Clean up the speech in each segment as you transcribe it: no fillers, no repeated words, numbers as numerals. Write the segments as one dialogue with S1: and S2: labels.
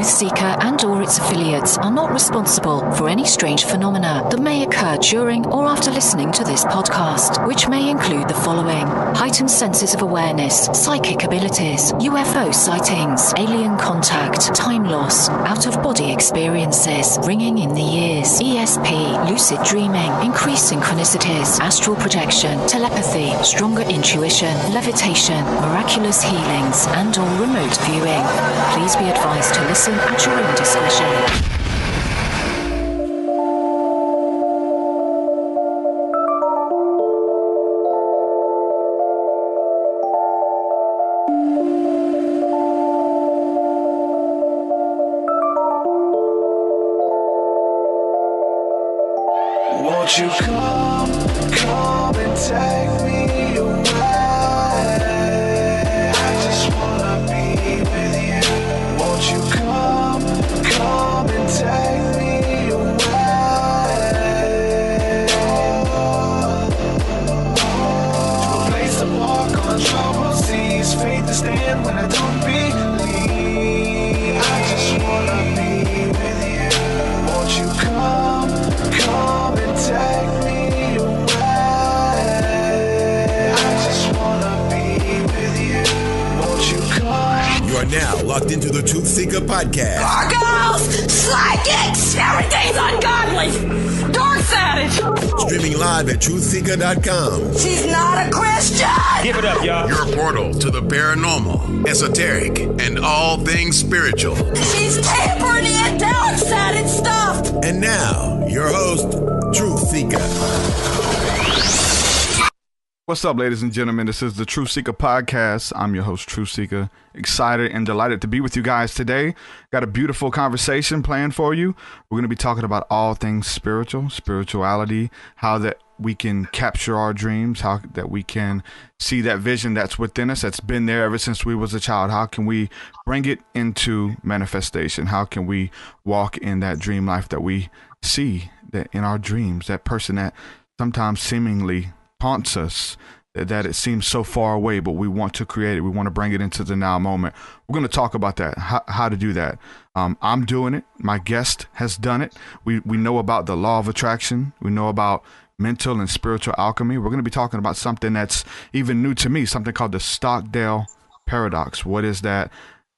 S1: Seeker and/or its affiliates are not responsible for any strange phenomena that may occur during or after listening to this podcast, which may include the following: heightened senses of awareness, psychic abilities, UFO sightings, alien contact, time loss, out-of-body experiences, ringing in the ears, ESP, lucid dreaming, increased synchronicities, astral projection, telepathy, stronger intuition, levitation, miraculous healings, and/or remote viewing. Please be advised to listen at your own discretion.
S2: Won't you come and take me away? I just wanna be with you. Won't you come and take me away? To a place to walk on troubled seas, faith to stand when I don't believe. I just wanna be with you. Won't you come and take me away? I just wanna be with you. Won't you come?
S3: You are now locked into the Truth Seeker podcast.
S4: Gargoyles, psychics, everything's ungodly. Dark Savage.
S3: Streaming live at truthseeker.com.
S4: She's not a Christian.
S5: Give it up, y'all.
S3: Your portal to the paranormal, esoteric, and all things spiritual.
S4: She's tampering in dark sided stuff.
S3: And now, your host, Truth Seeker.
S6: What's up, ladies and gentlemen? This is the Truth Seeker podcast. I'm your host, Truth Seeker. Excited and delighted to be with you guys today. Got a beautiful conversation planned for you. We're going to be talking about all things spiritual, spirituality, how that we can capture our dreams, how that we can see that vision that's within us, that's been there ever since we was a child. How can we bring it into manifestation? How can we walk in that dream life that we see that in our dreams, that person that sometimes seemingly haunts us, that it seems so far away, but we want to create it. We want to bring it into the now moment. We're going to talk about that, how to do that. I'm doing it. My guest has done it. We know about the law of attraction. We know about mental and spiritual alchemy. We're going to be talking about something that's even new to me, something called the Stockdale paradox. What is that?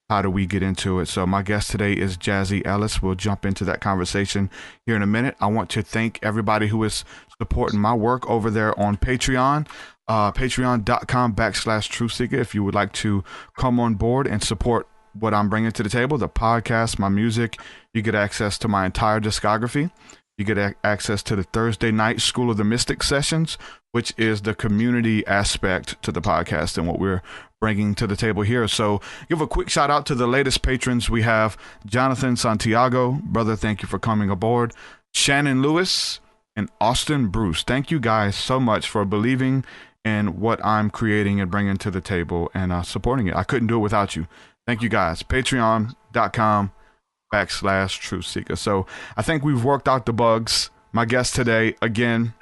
S6: How do we get into it? So my guest today is Jazzy Ellis. We'll jump into that conversation here in a minute. I want to thank everybody who is supporting my work over there on Patreon, patreon.com/truthseeker. If you would like to come on board and support what I'm bringing to the table, the podcast, my music, you get access to my entire discography. You get access to the Thursday night School of the Mystic sessions, which is the community aspect to the podcast and what we're bringing to the table here. So give a quick shout out to the latest patrons. We have Jonathan Santiago. Brother, thank you for coming aboard. Shannon Lewis and Austin Bruce. Thank you guys so much for believing in what I'm creating and bringing to the table and supporting it. I couldn't do it without you. Thank you guys. Patreon.com/Truth Seeker. So I think we've worked out the bugs. My guest today, again,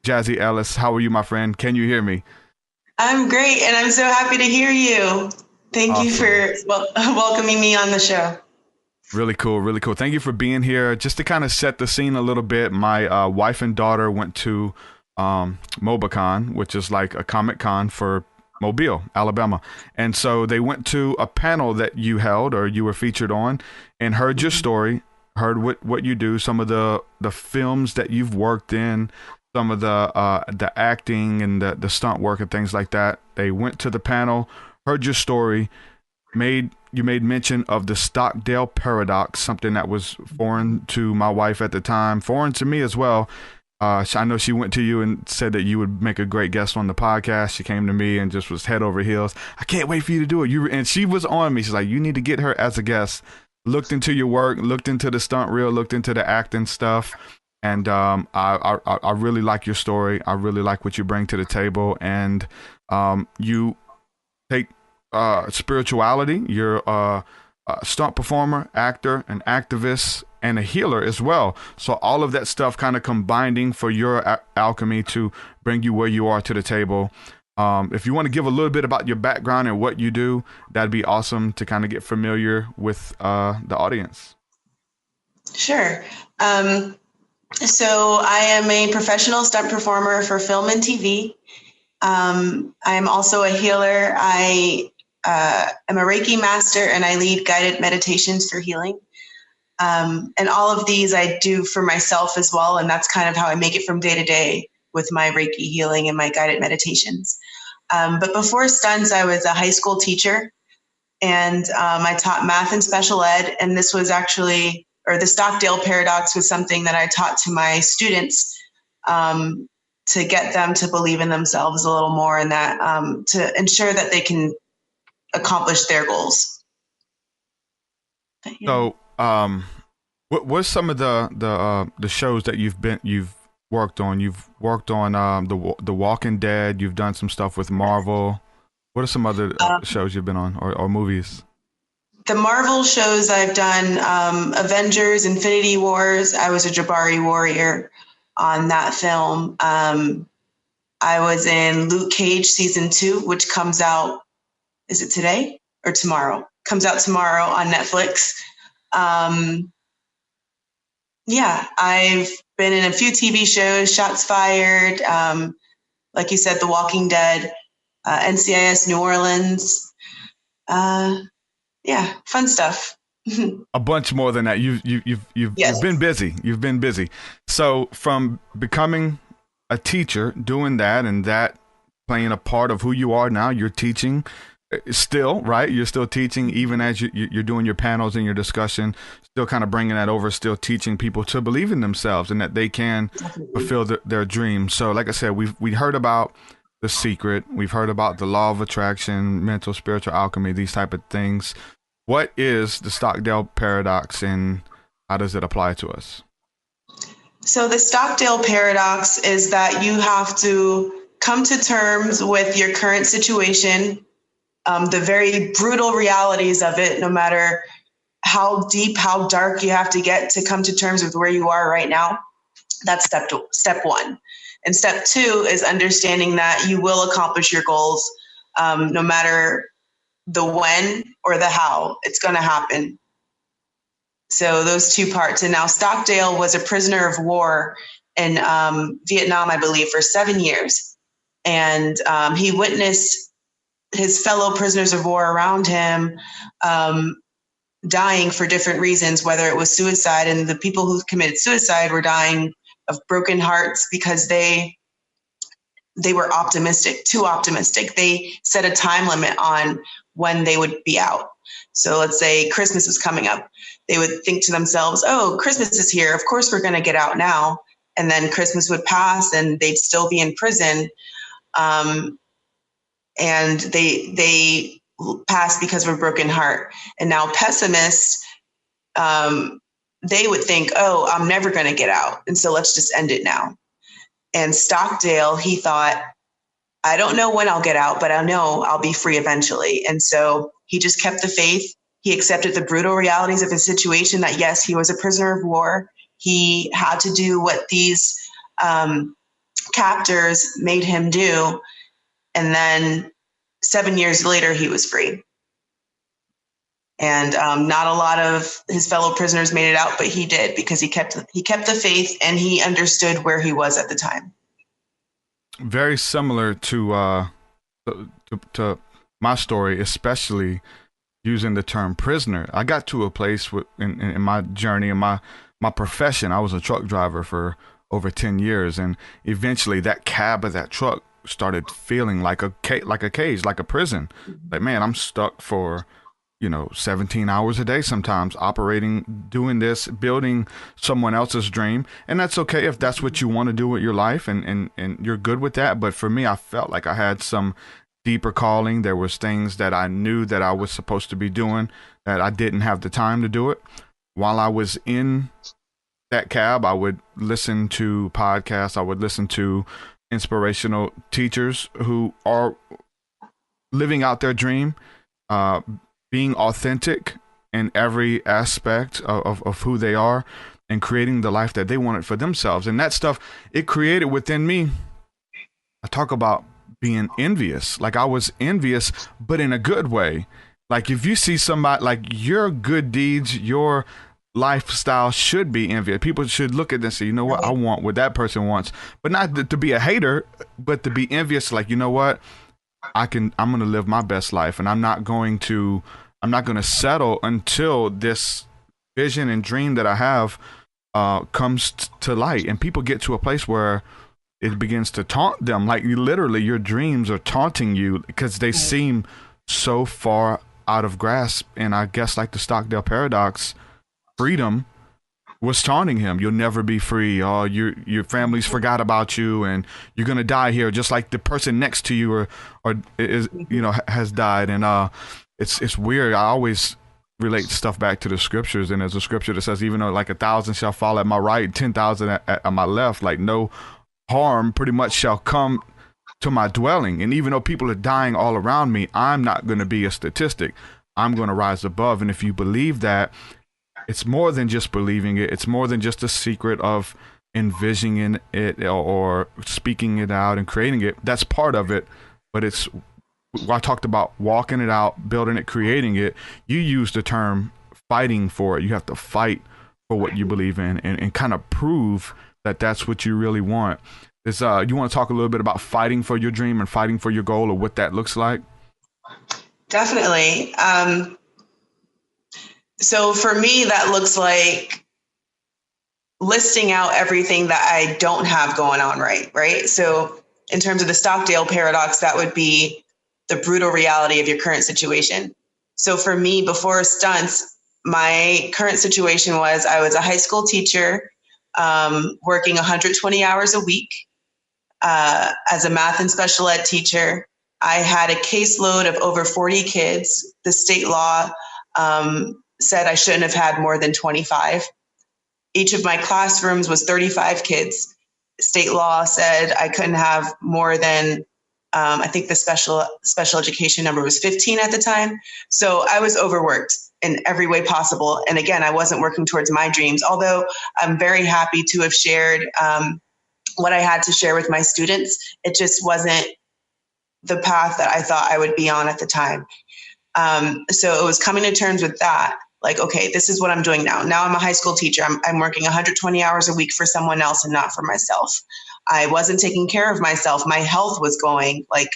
S6: Jazzy Ellis. How are you, my friend? Can you hear me?
S7: I'm great, and I'm so happy to hear you. Thank you for welcoming me on the show.
S6: Really cool, really cool. Thank you for being here. Just to kind of set the scene a little bit, my wife and daughter went to MobaCon, which is like a Comic Con for Mobile, Alabama. And so they went to a panel that you held or you were featured on and heard your story, heard what you do, some of the films that you've worked in, some of the acting and the stunt work and things like that. They went to the panel, heard your story, made mention of the Stockdale paradox, something that was foreign to my wife at the time, foreign to me as well. I know she went to you and said that you would make a great guest on the podcast. She came to me and just was head over heels. I can't wait for you to do it. And she was on me. She's like, you need to get her as a guest. Looked into your work, looked into the stunt reel, looked into the acting stuff. And I really like your story. I really like what you bring to the table. And you take spirituality. You're a stunt performer, actor, an activist, and a healer as well. So all of that stuff kind of combining for your alchemy to bring you where you are to the table. If you want to give a little bit about your background and what you do, that'd be awesome to kind of get familiar with the audience.
S7: Sure. So I am a professional stunt performer for film and TV. I'm also a healer. I am a Reiki master, and I lead guided meditations for healing. And all of these I do for myself as well. And that's kind of how I make it from day to day with my Reiki healing and my guided meditations. But before stunts, I was a high school teacher, and I taught math and special ed. And this was actually, or the Stockdale paradox was something that I taught to my students to get them to believe in themselves a little more, and that to ensure that they can accomplish their goals.
S6: So, what's some of the shows that you've worked on? You've worked on the Walking Dead. You've done some stuff with Marvel. What are some other shows you've been on, or movies?
S7: The Marvel shows I've done, Avengers, Infinity Wars. I was a Jabari warrior on that film. I was in Luke Cage season 2, which comes out, is it today or tomorrow? Comes out tomorrow on Netflix. Yeah, I've been in a few TV shows, Shots Fired, like you said, The Walking Dead, NCIS New Orleans. Yeah, fun stuff.
S6: A bunch more than that. You've been busy. You've been busy. So from becoming a teacher, doing that, and that playing a part of who you are now, you're teaching still, right? You're still teaching even as you're doing your panels and your discussion, still kind of bringing that over, still teaching people to believe in themselves and that they can fulfill their dreams. So like I said, we heard about The Secret. We've heard about the law of attraction, mental, spiritual alchemy, these type of things. What is the Stockdale paradox, and how does it apply to us?
S7: So the Stockdale paradox is that you have to come to terms with your current situation, the very brutal realities of it, no matter how deep, how dark you have to get to come to terms with where you are right now. That's step 1. And step 2 is understanding that you will accomplish your goals, no matter the when or the how. It's going to happen. So those 2 parts. And now Stockdale was a prisoner of war in Vietnam, I believe, for 7 years. And he witnessed his fellow prisoners of war around him dying for different reasons, whether it was suicide. And the people who committed suicide were dying of broken hearts because they were optimistic, too optimistic. They set a time limit on when they would be out. So let's say Christmas was coming up. They would think to themselves, oh, Christmas is here. Of course, we're going to get out now. And then Christmas would pass and they'd still be in prison. And they passed because of a broken heart. And now pessimists, they would think, oh, I'm never going to get out. And so let's just end it now. And Stockdale, he thought, I don't know when I'll get out, but I know I'll be free eventually. And so he just kept the faith. He accepted the brutal realities of his situation, that yes, he was a prisoner of war. He had to do what these captors made him do. And then 7 years later, he was free. And not a lot of his fellow prisoners made it out, but he did, because he kept the faith and he understood where he was at the time.
S6: Very similar to my story, especially using the term prisoner. I got to a place in my journey, in my profession. I was a truck driver for over 10 years, and eventually that cab of that truck started feeling like a cage, like a prison. Like, man, I'm stuck for 17 hours a day sometimes, operating, doing this, building someone else's dream. And that's okay if that's what you want to do with your life, and you're good with that. But for me, I felt like I had some deeper calling. There was things that I knew that I was supposed to be doing that I didn't have the time to do it. While I was in that cab, I would listen to podcasts. I would listen to inspirational teachers who are living out their dream, being authentic in every aspect of who they are, and creating the life that they wanted for themselves. And that stuff, it created within me. I talk about being envious. Like I was envious, but in a good way. Like if you see somebody, like your good deeds, your lifestyle should be envious. People should look at this and say, you know what, I want what that person wants, but not to be a hater, but to be envious. Like, you know what, I'm going to live my best life, and I'm not going to settle until this vision and dream that I have comes to light. And people get to a place where it begins to taunt them. Like literally your dreams are taunting you because they seem so far out of grasp. And I guess like the Stockdale paradox, freedom was taunting him. You'll never be free. Oh, your family's forgot about you, and you're gonna die here, just like the person next to you or is has died. And it's weird. I always relate stuff back to the scriptures, and there's a scripture that says, even though like 1,000 shall fall at my right, 10,000 at my left, like no harm pretty much shall come to my dwelling. And even though people are dying all around me, I'm not going to be a statistic. I'm going to rise above. And if you believe that, it's more than just believing it. It's more than just a secret of envisioning it or speaking it out and creating it. That's part of it. But it's, I talked about walking it out, building it, creating it. You use the term fighting for it. You have to fight for what you believe in and kind of prove that that's what you really want. You want to talk a little bit about fighting for your dream and fighting for your goal, or what that looks like?
S7: Definitely. So for me, that looks like listing out everything that I don't have going on right? So in terms of the Stockdale paradox, that would be the brutal reality of your current situation. So for me, before stunts, my current situation was I was a high school teacher, working 120 hours a week as a math and special ed teacher. I had a caseload of over 40 kids. The state law said I shouldn't have had more than 25. Each of my classrooms was 35 kids. State law said I couldn't have more than, I think the special education number was 15 at the time. So I was overworked in every way possible. And again, I wasn't working towards my dreams, although I'm very happy to have shared what I had to share with my students. It just wasn't the path that I thought I would be on at the time. So it was coming to terms with that. Like, okay, this is what I'm doing now. Now I'm a high school teacher. I'm working 120 hours a week for someone else and not for myself. I wasn't taking care of myself. My health was going, like,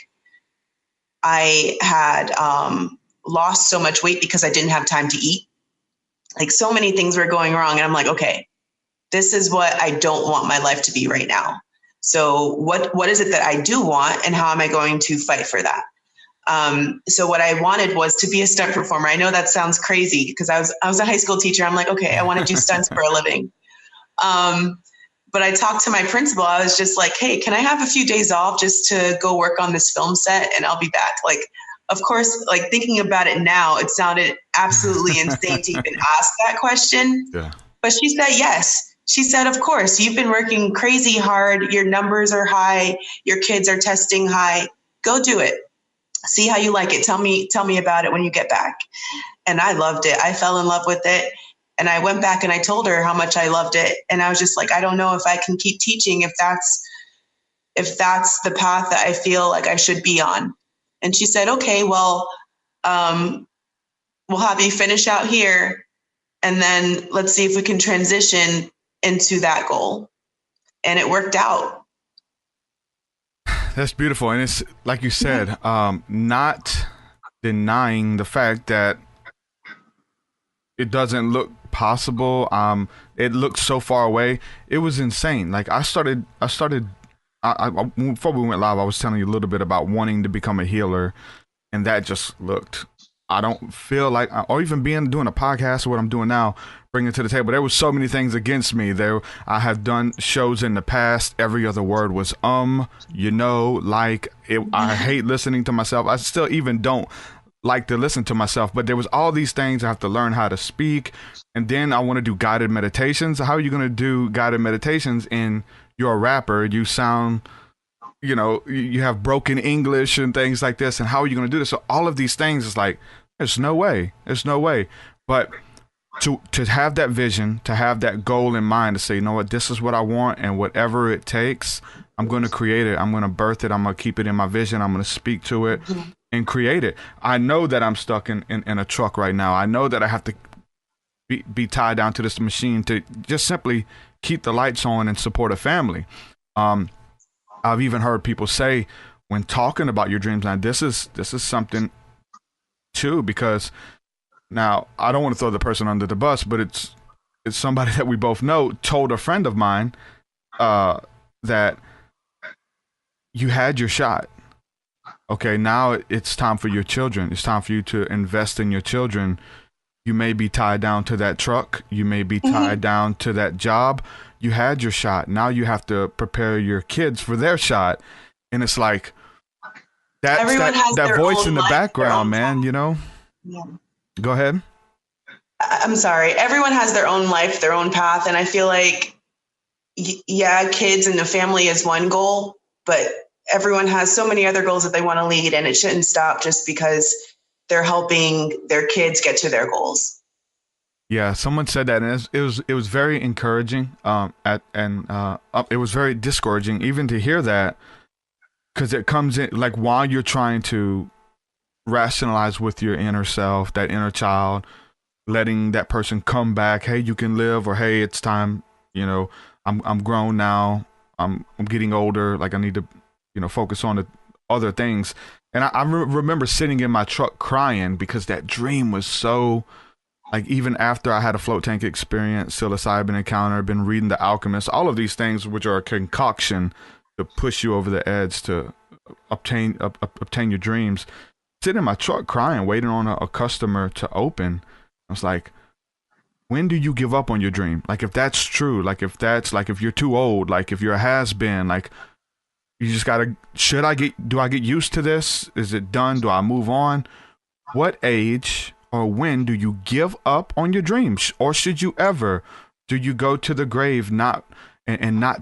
S7: I had lost so much weight because I didn't have time to eat. Like, so many things were going wrong. And I'm like, okay, this is what I don't want my life to be right now. So what is it that I do want, and how am I going to fight for that? So what I wanted was to be a stunt performer. I know that sounds crazy because I was a high school teacher. I'm like, okay, I want to do stunts for a living. But I talked to my principal. I was just like, hey, can I have a few days off just to go work on this film set, and I'll be back? Like, of course, like thinking about it now, it sounded absolutely insane to even ask that question. Yeah. But she said yes. She said, of course, you've been working crazy hard. Your numbers are high. Your kids are testing high. Go do it. See how you like it. Tell me about it when you get back. And I loved it. I fell in love with it. And I went back and I told her how much I loved it. And I was just like, I don't know if I can keep teaching if that's the path that I feel like I should be on. And she said, okay, well, we'll have you finish out here, and then let's see if we can transition into that goal. And it worked out.
S6: That's beautiful. And it's like you said, not denying the fact that it doesn't look possible. It looked so far away. It was insane. Like I started before we went live, I was telling you a little bit about wanting to become a healer, and that just looked, I don't feel like, or even doing a podcast or what I'm doing now, bringing it to the table. There was so many things against me. I have done shows in the past. Every other word was like it. I hate listening to myself. I still even don't like to listen to myself, but there was all these things. I have to learn how to speak. And then I want to do guided meditations. How are you going to do guided meditations and you're a rapper? You sound, you have broken English and things like this. And how are you going to do this? So all of these things is like, there's no way. But to have that vision, to have that goal in mind, to say, you know what, this is what I want, and whatever it takes, I'm going to create it. I'm going to birth it. I'm going to keep it in my vision. I'm going to speak to it and create it. I know that I'm stuck in a truck right now. I know that I have to be tied down to this machine to just simply keep the lights on and support a family. I've even heard people say, when talking about your dreams, now this is something too, because now I don't want to throw the person under the bus, but it's somebody that we both know told a friend of mine that you had your shot. Okay, now it's time for your children. It's time for you to invest in your children. You may be tied down to that truck. You may be tied down to that job. You had your shot. Now you have to prepare your kids for their shot. And it's like, that's that voice in the background, man, you know?
S7: Yeah.
S6: Go ahead.
S7: I'm sorry. Everyone has their own life, their own path. And I feel like, yeah, kids and the family is one goal, but everyone has so many other goals that they want to lead, and it shouldn't stop just because they're helping their kids get to their goals.
S6: Yeah, someone said that, and it was very encouraging. It was very discouraging even to hear that, because it comes in like while you're trying to rationalize with your inner self, that inner child, letting that person come back. Hey, you can live, or hey, it's time. You know, I'm grown now. I'm getting older. Like I need to, focus on the other things. And I remember sitting in my truck crying because that dream was so, like, even after I had a float tank experience, psilocybin encounter, been reading The Alchemist, all of these things, which are a concoction to push you over the edge to obtain your dreams. Sitting in my truck crying, waiting on a customer to open. I was like, when do you give up on your dream? Like, if that's true, like if you're too old, like if you're a has-been, like, you just gotta, do I get used to this? Is it done? Do I move on? What age or when do you give up on your dreams? Or should you ever? Do you go to the grave not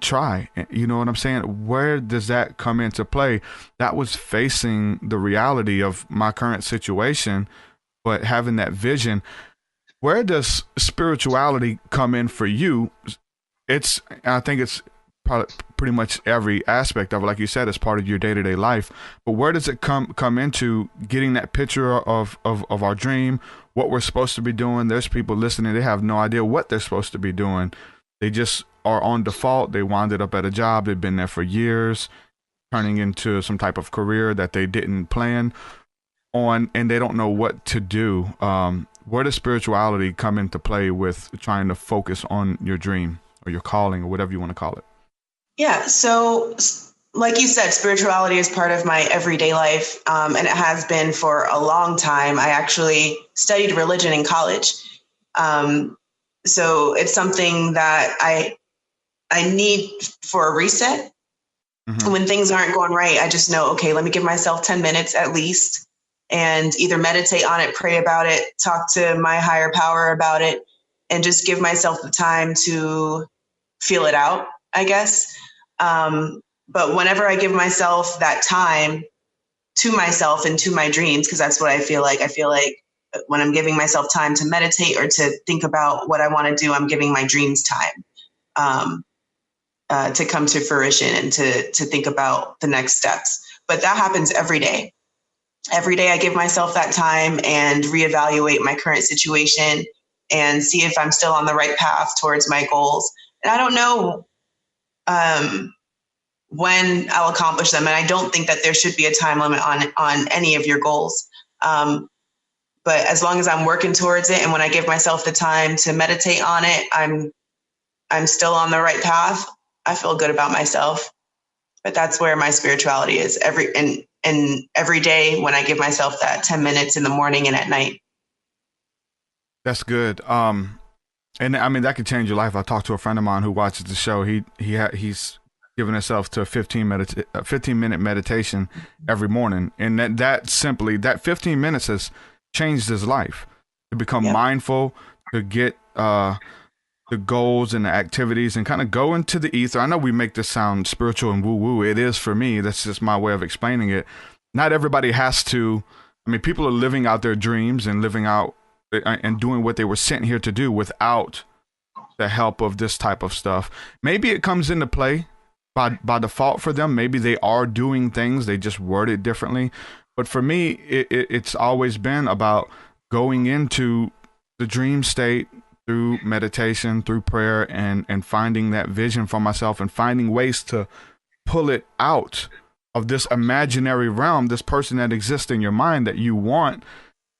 S6: try? You know what I'm saying? Where does that come into play? That was facing the reality of my current situation, but having that vision. Where does spirituality come in for you? I think it's probably pretty much every aspect of it. Like you said, it's part of your day-to-day life. But where does it come into getting that picture of our dream, what we're supposed to be doing? There's people listening, they have no idea what they're supposed to be doing. They just are on default. They wound up at a job. They've been there for years, turning into some type of career that they didn't plan on, and they don't know what to do. Where does spirituality come into play with trying to focus on your dream or your calling or whatever you want to call it?
S7: Yeah. So like you said, spirituality is part of my everyday life. And it has been for a long time. I actually studied religion in college. So it's something that I need for a reset. Mm-hmm. When things aren't going right, I just know, okay, let me give myself 10 minutes at least and either meditate on it, pray about it, talk to my higher power about it, and just give myself the time to feel it out, I guess. But whenever I give myself that time to myself and to my dreams, because that's what I feel like when I'm giving myself time to meditate or to think about what I want to do, I'm giving my dreams time to come to fruition and to think about the next steps. But that happens every day. Every day I give myself that time and reevaluate my current situation and see if I'm still on the right path towards my goals. And I don't know when I'll accomplish them. And I don't think that there should be a time limit on any of your goals. But as long as I'm working towards it, and when I give myself the time to meditate on it, I'm still on the right path. I feel good about myself. But that's where my spirituality is every day when I give myself that 10 minutes in the morning and at night.
S6: That's good. And I mean, that could change your life. I talked to a friend of mine who watches the show. He's given himself to a 15-minute meditation every morning. And that 15 minutes has changed his life. To become mindful, to get the goals and the activities and kind of go into the ether. I know we make this sound spiritual and woo-woo. It is for me. That's just my way of explaining it. Not everybody has to. I mean, people are living out their dreams and living out and doing what they were sent here to do without the help of this type of stuff. Maybe it comes into play by default for them. Maybe they are doing things, they just word it differently. But for me, it's always been about going into the dream state through meditation, through prayer, and finding that vision for myself and finding ways to pull it out of this imaginary realm, this person that exists in your mind that you want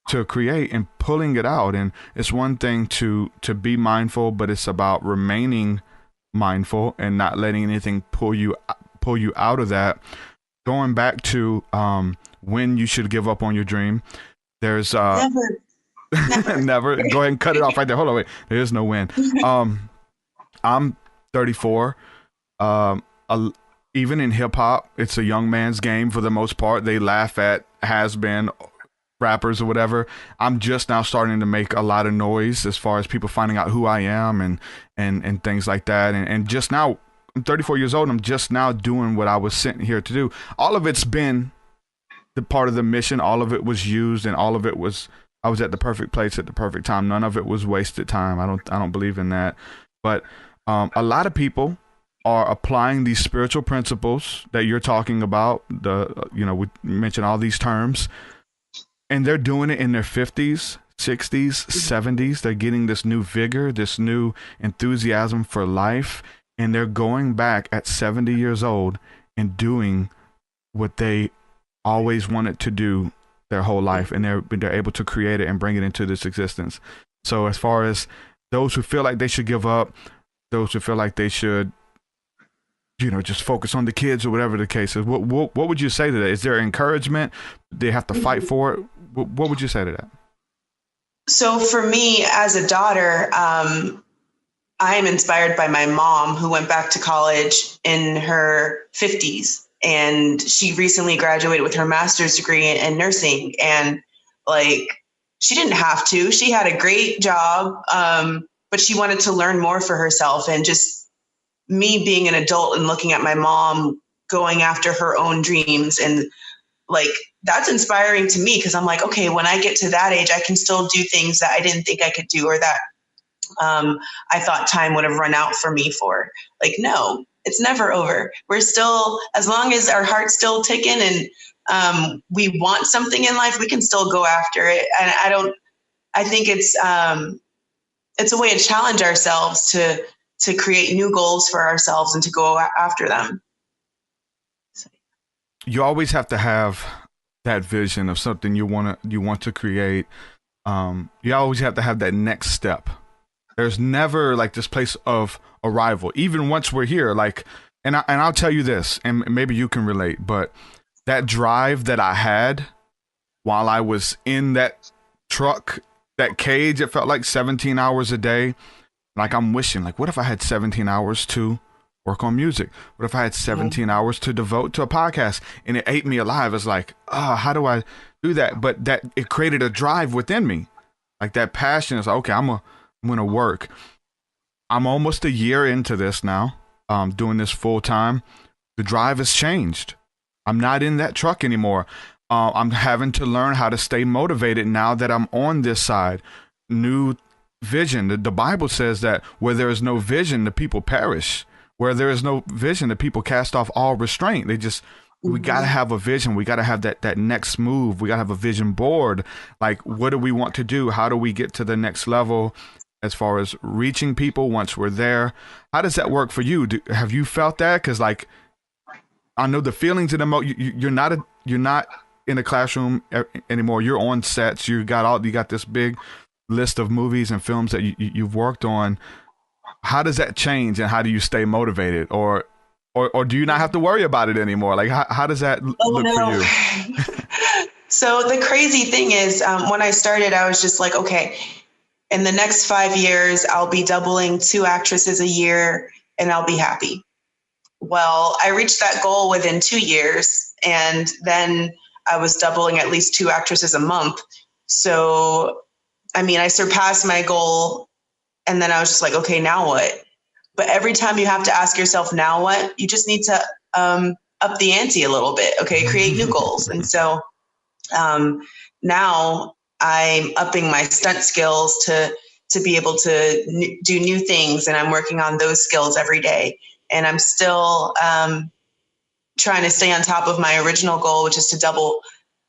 S6: to create, and pulling it out. And it's one thing to be mindful, but it's about remaining mindful and not letting anything pull you out of that. Going back to when you should give up on your dream, there's never. Go ahead and cut it off right there. Hold on, wait. There is no when. I'm 34. Even in hip hop, it's a young man's game for the most part. They laugh at has-been rappers or whatever. I'm just now starting to make a lot of noise as far as people finding out who I am and things like that. And just now, I'm 34 years old. And I'm just now doing what I was sent here to do. All of it's been the part of the mission. All of it was used, and all of it was, I was at the perfect place at the perfect time. None of it was wasted time. I don't believe in that. But a lot of people are applying these spiritual principles that you're talking about. We mentioned all these terms, and they're doing it in their 50s, 60s, 70s. They're getting this new vigor, this new enthusiasm for life, and they're going back at 70 years old and doing what they always wanted to do their whole life, and they're able to create it and bring it into this existence. So as far as those who feel like they should give up, those who feel like they should, just focus on the kids or whatever the case is, what would you say to that? Is there encouragement? They have to fight for it? What would you say to that?
S7: So for me as a daughter, I am inspired by my mom, who went back to college in her 50s. And she recently graduated with her master's degree in nursing. And she didn't have to. She had a great job, but she wanted to learn more for herself. And just me being an adult and looking at my mom going after her own dreams, and that's inspiring to me, because I'm like, okay, when I get to that age, I can still do things that I didn't think I could do, or that I thought time would have run out for me for. No, it's never over. We're still, as long as our heart's still ticking and we want something in life, we can still go after it. And I think it's a way to challenge ourselves to create new goals for ourselves and to go after them.
S6: You always have to have that vision of something you want to create. You always have to have that next step. There's never this place of arrival, even once we're here. And I'll tell you this, and maybe you can relate, but that drive that I had while I was in that truck, that cage, it felt like 17 hours a day. I'm wishing, what if I had 17 hours to work on music? What if I had 17 hours to devote to a podcast? And it ate me alive. It's how do I do that? But that it created a drive within me. That passion is okay, I'm going to work. I'm almost a year into this now, doing this full time. The drive has changed. I'm not in that truck anymore. I'm having to learn how to stay motivated now that I'm on this side. New vision. The Bible says that where there is no vision, the people perish. Where there is no vision, the people cast off all restraint. We got to have a vision. We got to have that next move. We got to have a vision board. What do we want to do? How do we get to the next level as far as reaching people once we're there? How does that work for you? Have you felt that? Because I know the feelings in you're not in a classroom anymore. You're on sets. You got this big list of movies and films that you've worked on. How does that change, and how do you stay motivated, or do you not have to worry about it anymore? How does that look for you?
S7: So the crazy thing is, when I started, I was just okay, in the next 5 years, I'll be doubling 2 actresses a year and I'll be happy. Well, I reached that goal within 2 years, and then I was doubling at least 2 actresses a month. So, I surpassed my goal, and then I was just okay, now what? But every time you have to ask yourself, now what? You just need to up the ante a little bit, okay? Create new goals. And so now I'm upping my stunt skills to be able to do new things. And I'm working on those skills every day. And I'm still trying to stay on top of my original goal, which is to double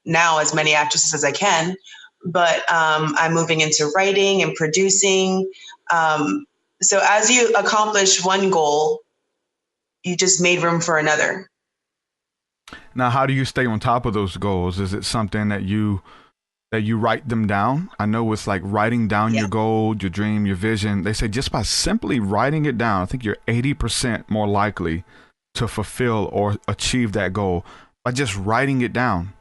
S7: now as many actresses as I can. But I'm moving into writing and producing. So as you accomplish one goal, you just made room for another.
S6: Now, how do you stay on top of those goals? Is it something that you write them down? I know it's like writing down your goal, your dream, your vision. They say just by simply writing it down, I think you're 80% more likely to fulfill or achieve that goal by just writing it down,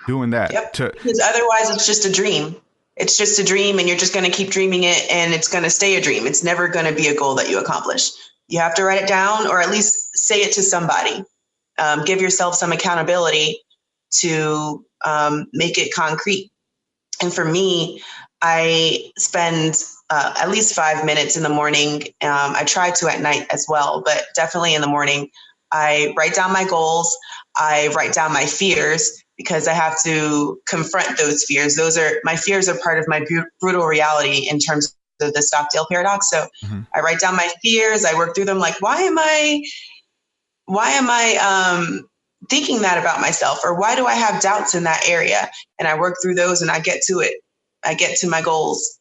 S6: doing that.
S7: Because otherwise it's just a dream. It's just a dream, and you're just going to keep dreaming it, and it's going to stay a dream. It's never going to be a goal that you accomplish. You have to write it down, or at least say it to somebody. Give yourself some accountability to make it concrete. And for me, I spend at least 5 minutes in the morning. I try to at night as well, but definitely in the morning. I write down my goals. I write down my fears, because I have to confront those fears. My fears are part of my brutal reality in terms of the Stockdale paradox. So I write down my fears. I work through them. Like, why am I thinking that about myself? Or why do I have doubts in that area? And I work through those, and I get to it. I get to my goals.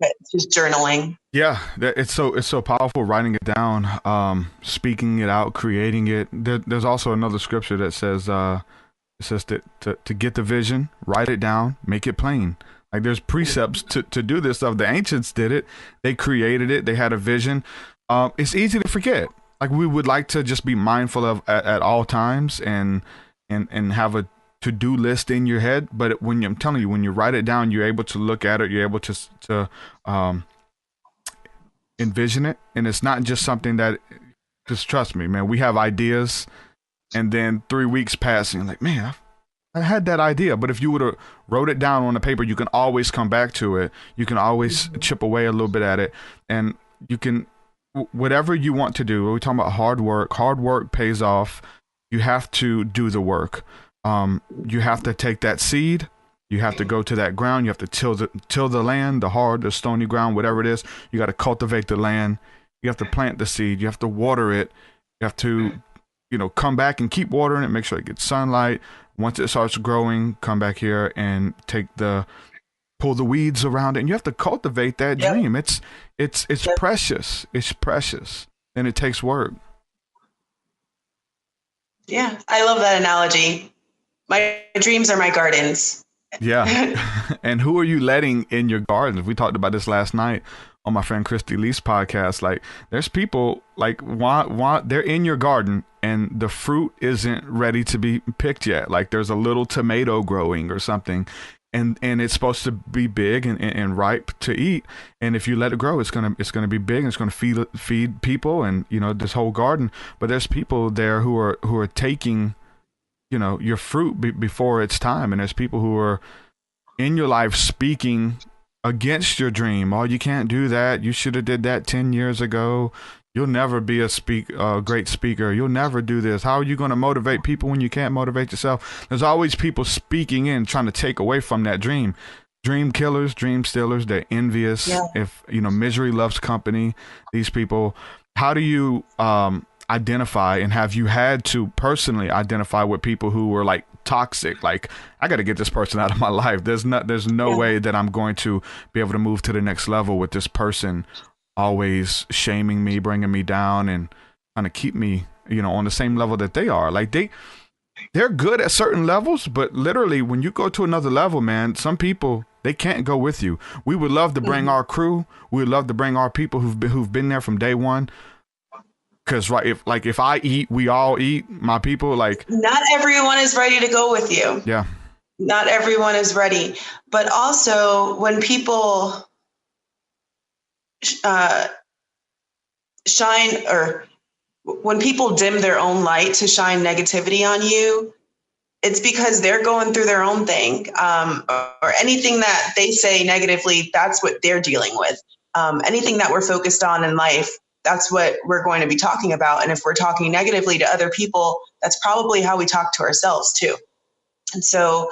S7: But it's just journaling.
S6: Yeah, it's so powerful, writing it down, speaking it out, creating it. There's also another scripture that says, to get the vision, write it down, make it plain. Like, there's precepts to do this stuff. The ancients did it. They created it. They had a vision. It's easy to forget. Like, we would like to just be mindful of at all times and have a to-do list in your head. But I'm telling you, when you write it down, you're able to look at it. You're able to envision it. And it's not just something that, just trust me, man, we have ideas, and then 3 weeks pass and you're like, man, I had that idea. But if you would have wrote it down on the paper, you can always come back to it. You can always chip away a little bit at it, and you can, whatever you want to do. We're talking about hard work. Hard work pays off. You have to do the work. You have to take that seed. You have to go to that ground. You have to till the land, the stony ground, whatever it is. You got to cultivate the land. You have to plant the seed. You have to water it. You have to, come back and keep watering it. Make sure it gets sunlight. Once it starts growing, come back here and pull the weeds around it. And you have to cultivate that dream. It's precious. It's precious, and it takes work.
S7: Yeah, I love that analogy. My dreams are my gardens.
S6: Yeah. And who are you letting in your gardens? We talked about this last night on my friend Christy Lee's podcast. Like, there's people like why they're in your garden and the fruit isn't ready to be picked yet. Like, there's a little tomato growing or something, and it's supposed to be big and ripe to eat. And if you let it grow, it's gonna be big, and it's gonna feed people, and this whole garden. But there's people there who are taking your fruit before it's time. And there's people who are in your life speaking against your dream. Oh, you can't do that. You should have did that 10 years ago. You'll never be a great speaker. You'll never do this. How are you going to motivate people when you can't motivate yourself? There's always people speaking in, trying to take away from that dream. Dream killers, dream stealers. They're envious. Yeah. If, misery loves company, these people. How do you, identify, and have you had to personally identify with people who were like toxic? Like, I got to get this person out of my life. There's no way that I'm going to be able to move to the next level with this person always shaming me, bringing me down, and trying to keep me, on the same level that they are. Like, they're good at certain levels, but literally when you go to another level, man, some people, they can't go with you. We would love to bring our crew. We would love to bring our people who've been there from day one. Because if I eat, we all eat. My people, like,
S7: not everyone is ready to go with you.
S6: Yeah,
S7: not everyone is ready. But also, when people shine, or when people dim their own light to shine negativity on you, it's because they're going through their own thing. Or anything that they say negatively, that's what they're dealing with. Anything that we're focused on in life, that's what we're going to be talking about. And if we're talking negatively to other people, that's probably how we talk to ourselves too. And so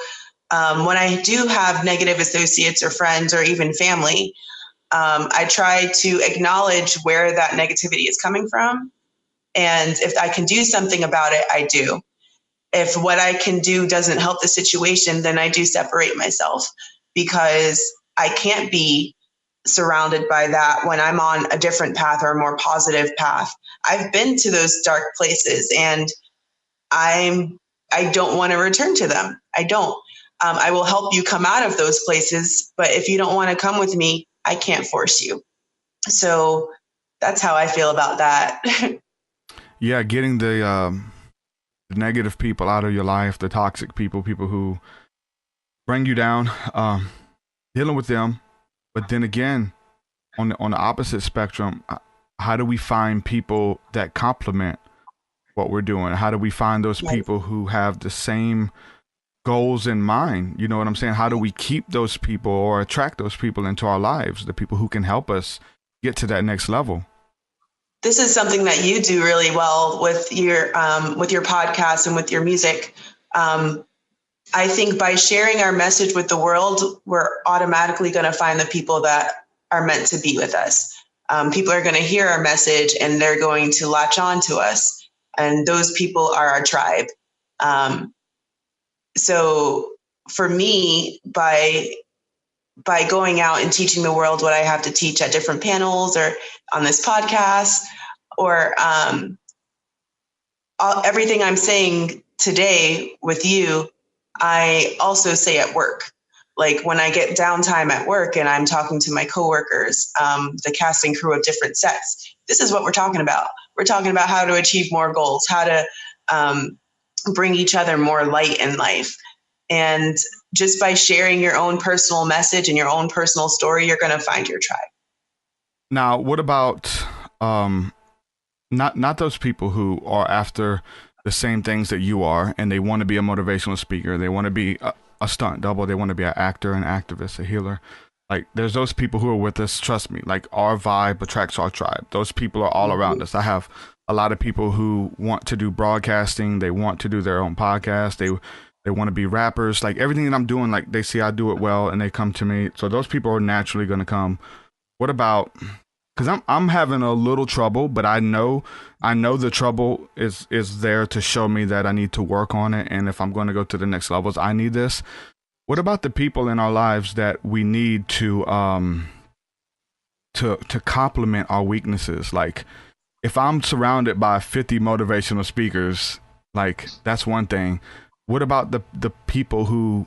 S7: When I do have negative associates or friends or even family, I try to acknowledge where that negativity is coming from. And if I can do something about it, I do. If what I can do doesn't help the situation, then I do separate myself, because I can't be surrounded by that when I'm on a different path or a more positive path. I've been to those dark places, and I don't want to return to them. I don't. I will help you come out of those places, but if you don't want to come with me, I can't force you. So that's how I feel about that.
S6: Yeah, getting the negative people out of your life, the toxic people, people who bring you down, dealing with them. But then again, on the opposite spectrum, how do we find people that complement what we're doing? How do we find those people who have the same goals in mind? You know what I'm saying? How do we keep those people or attract those people into our lives, the people who can help us get to that next level?
S7: This is something that you do really well with your podcast and with your music. I think by sharing our message with the world, we're automatically going to find the people that are meant to be with us. People are going to hear our message and they're going to latch on to us. And those people are our tribe. So for me, by going out and teaching the world what I have to teach at different panels or on this podcast, or everything I'm saying today with you, I also say at work. Like when I get downtime at work and I'm talking to my coworkers, the cast and crew of different sets, this is what we're talking about. We're talking about how to achieve more goals, how to bring each other more light in life. And just by sharing your own personal message and your own personal story, you're going to find your tribe. Now,
S6: what about not those people who are after the same things that you are, and they want to be a motivational speaker, they want to be a stunt double, they want to be an actor, an activist, a healer? Like, there's those people who are with us. Trust me, like, our vibe attracts our tribe. Those people are all around us. I have a lot of people who want to do broadcasting. They want to do their own podcast. They want to be rappers. Like, everything that I'm doing, like, they see I do it well and they come to me. So those people are naturally going to come. What about, because I'm having a little trouble, but I know the trouble is there to show me that I need to work on it. And if I'm going to go to the next levels, I need this. What about the people in our lives that we need to complement our weaknesses? Like, if I'm surrounded by 50 motivational speakers, like, that's one thing. What about the people who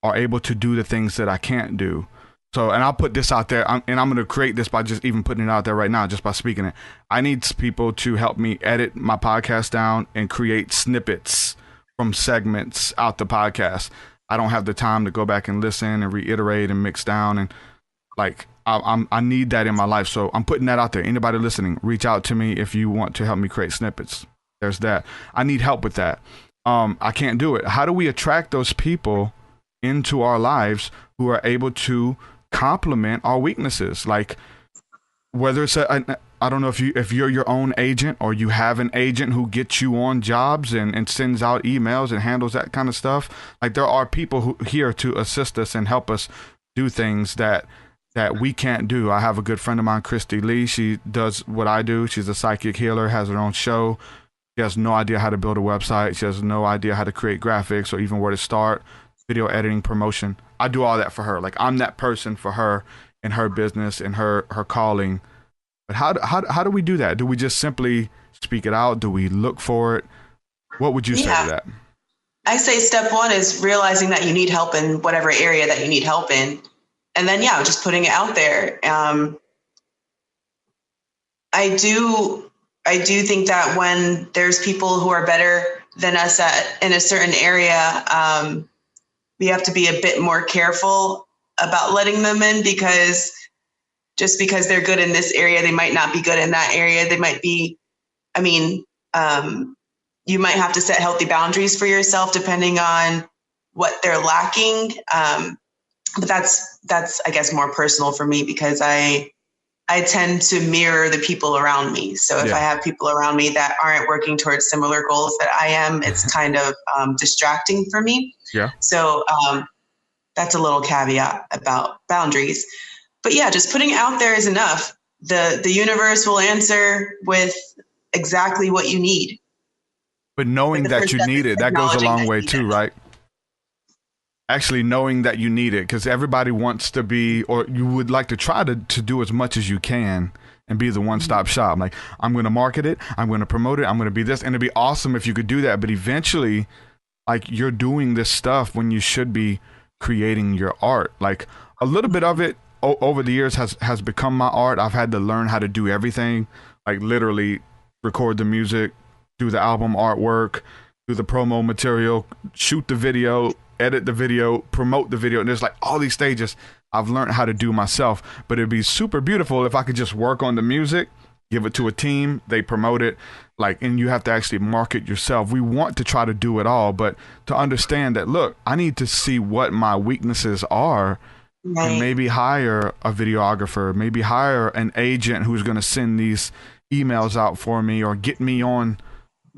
S6: are able to do the things that I can't do? So, and I'll put this out there, and I'm going to create this by just even putting it out there right now, just by speaking it. I need people to help me edit my podcast down and create snippets from segments out the podcast. I don't have the time to go back and listen and reiterate and mix down, and like, I need that in my life. So I'm putting that out there. Anybody listening, reach out to me if you want to help me create snippets. There's that. I need help with that. I can't do it. How do we attract those people into our lives who are able to complement our weaknesses? Like, whether it's I don't know if you're your own agent or you have an agent who gets you on jobs and sends out emails and handles that kind of stuff. Like, there are people who here to assist us and help us do things that we can't do. I have a good friend of mine, Christy Lee. She does what I do. She's a psychic healer, has her own show. She has no idea how to build a website. She has no idea how to create graphics or even where to start, video editing, promotion. I do all that for her. Like, I'm that person for her in her business and her calling. But how do we do that? Do we just simply speak it out? Do we look for it? What would you say to that?
S7: I say step one is realizing that you need help in whatever area that you need help in. And then, just putting it out there. I do think that when there's people who are better than us in a certain area, we have to be a bit more careful about letting them in, because just because they're good in this area, they might not be good in that area. They might be, you might have to set healthy boundaries for yourself depending on what they're lacking. But that's, I guess, more personal for me, because I tend to mirror the people around me. So if I have people around me that aren't working towards similar goals that I am, it's kind of distracting for me.
S6: Yeah.
S7: So that's a little caveat about boundaries. But yeah, just putting it out there is enough. The universe will answer with exactly what you need.
S6: But knowing that you need it, that goes a long way too, right? Actually knowing that you need it, because everybody wants to be, or you would like to try to do as much as you can and be the one-stop shop. Like, I'm going to market it, I'm going to promote it, I'm going to be this. And it'd be awesome if you could do that. But eventually, like, you're doing this stuff when you should be creating your art. Like, a little bit of it over the years has become my art. I've had to learn how to do everything, like literally record the music, do the album artwork, do the promo material, shoot the video, edit the video, promote the video. And there's like all these stages I've learned how to do myself. But it'd be super beautiful if I could just work on the music, give it to a team, they promote it, like, and you have to actually market yourself. We want to try to do it all, but to understand that, look, I need to see what my weaknesses are. Right. And maybe hire a videographer, maybe hire an agent who's going to send these emails out for me, or get me on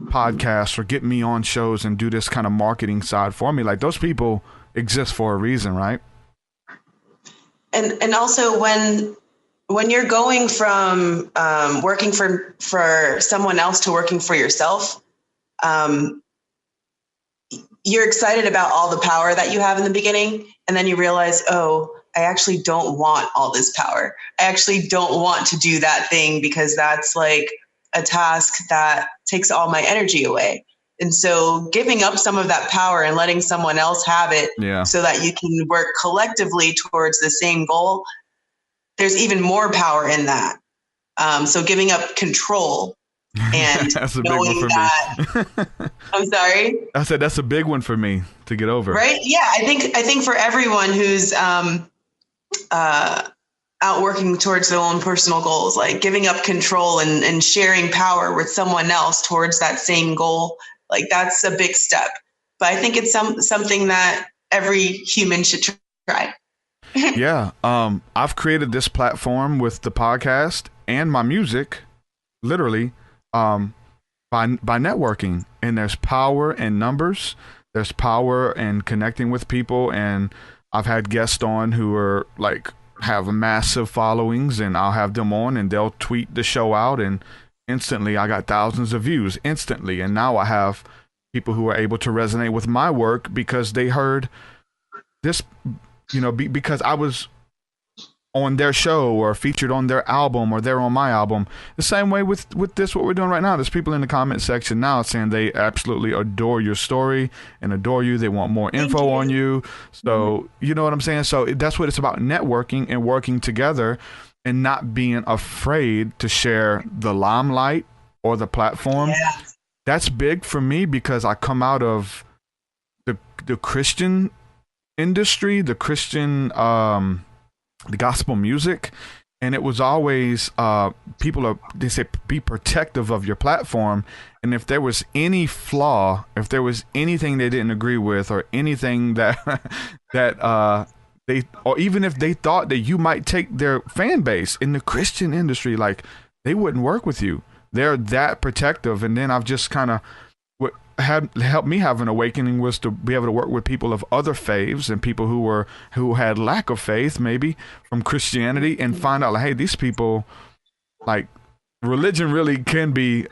S6: podcasts, or get me on shows and do this kind of marketing side for me. Like, those people exist for a reason, right?
S7: And also when you're going from working for someone else to working for yourself, you're excited about all the power that you have in the beginning. And then you realize, oh, I actually don't want all this power. I actually don't want to do that thing, because that's like a task that takes all my energy away. And so giving up some of that power and letting someone else have it, so that you can work collectively towards the same goal, there's even more power in that. So giving up control and
S6: that's a big one for me.
S7: I'm sorry.
S6: I said that's a big one for me to get over.
S7: Right? Yeah, I think for everyone who's out working towards their own personal goals, like giving up control and sharing power with someone else towards that same goal, like that's a big step. But I think it's something that every human should try.
S6: Yeah. I've created this platform with the podcast and my music, literally, by networking. And there's power in numbers. There's power in connecting with people. And I've had guests on who are like, have massive followings, and I'll have them on and they'll tweet the show out, and instantly I got thousands of views instantly. And now I have people who are able to resonate with my work because they heard this, because I was on their show or featured on their album, or they're on my album. The same way with this, what we're doing right now. There's people in the comment section now saying they absolutely adore your story and adore you. They want more info on you. So, you know what I'm saying? So that's what it's about, networking and working together and not being afraid to share the limelight or the platform. Yeah. That's big for me because I come out of the Christian industry, the Christian, the gospel music, and it was always they say be protective of your platform, and if there was any flaw, if there was anything they didn't agree with, or anything that they, or even if they thought that you might take their fan base in the Christian industry, like, they wouldn't work with you. They're that protective. And then I've just kind of helped me have an awakening was to be able to work with people of other faiths and people who had lack of faith, maybe from Christianity, and find out, like, hey, these people, like, religion really can be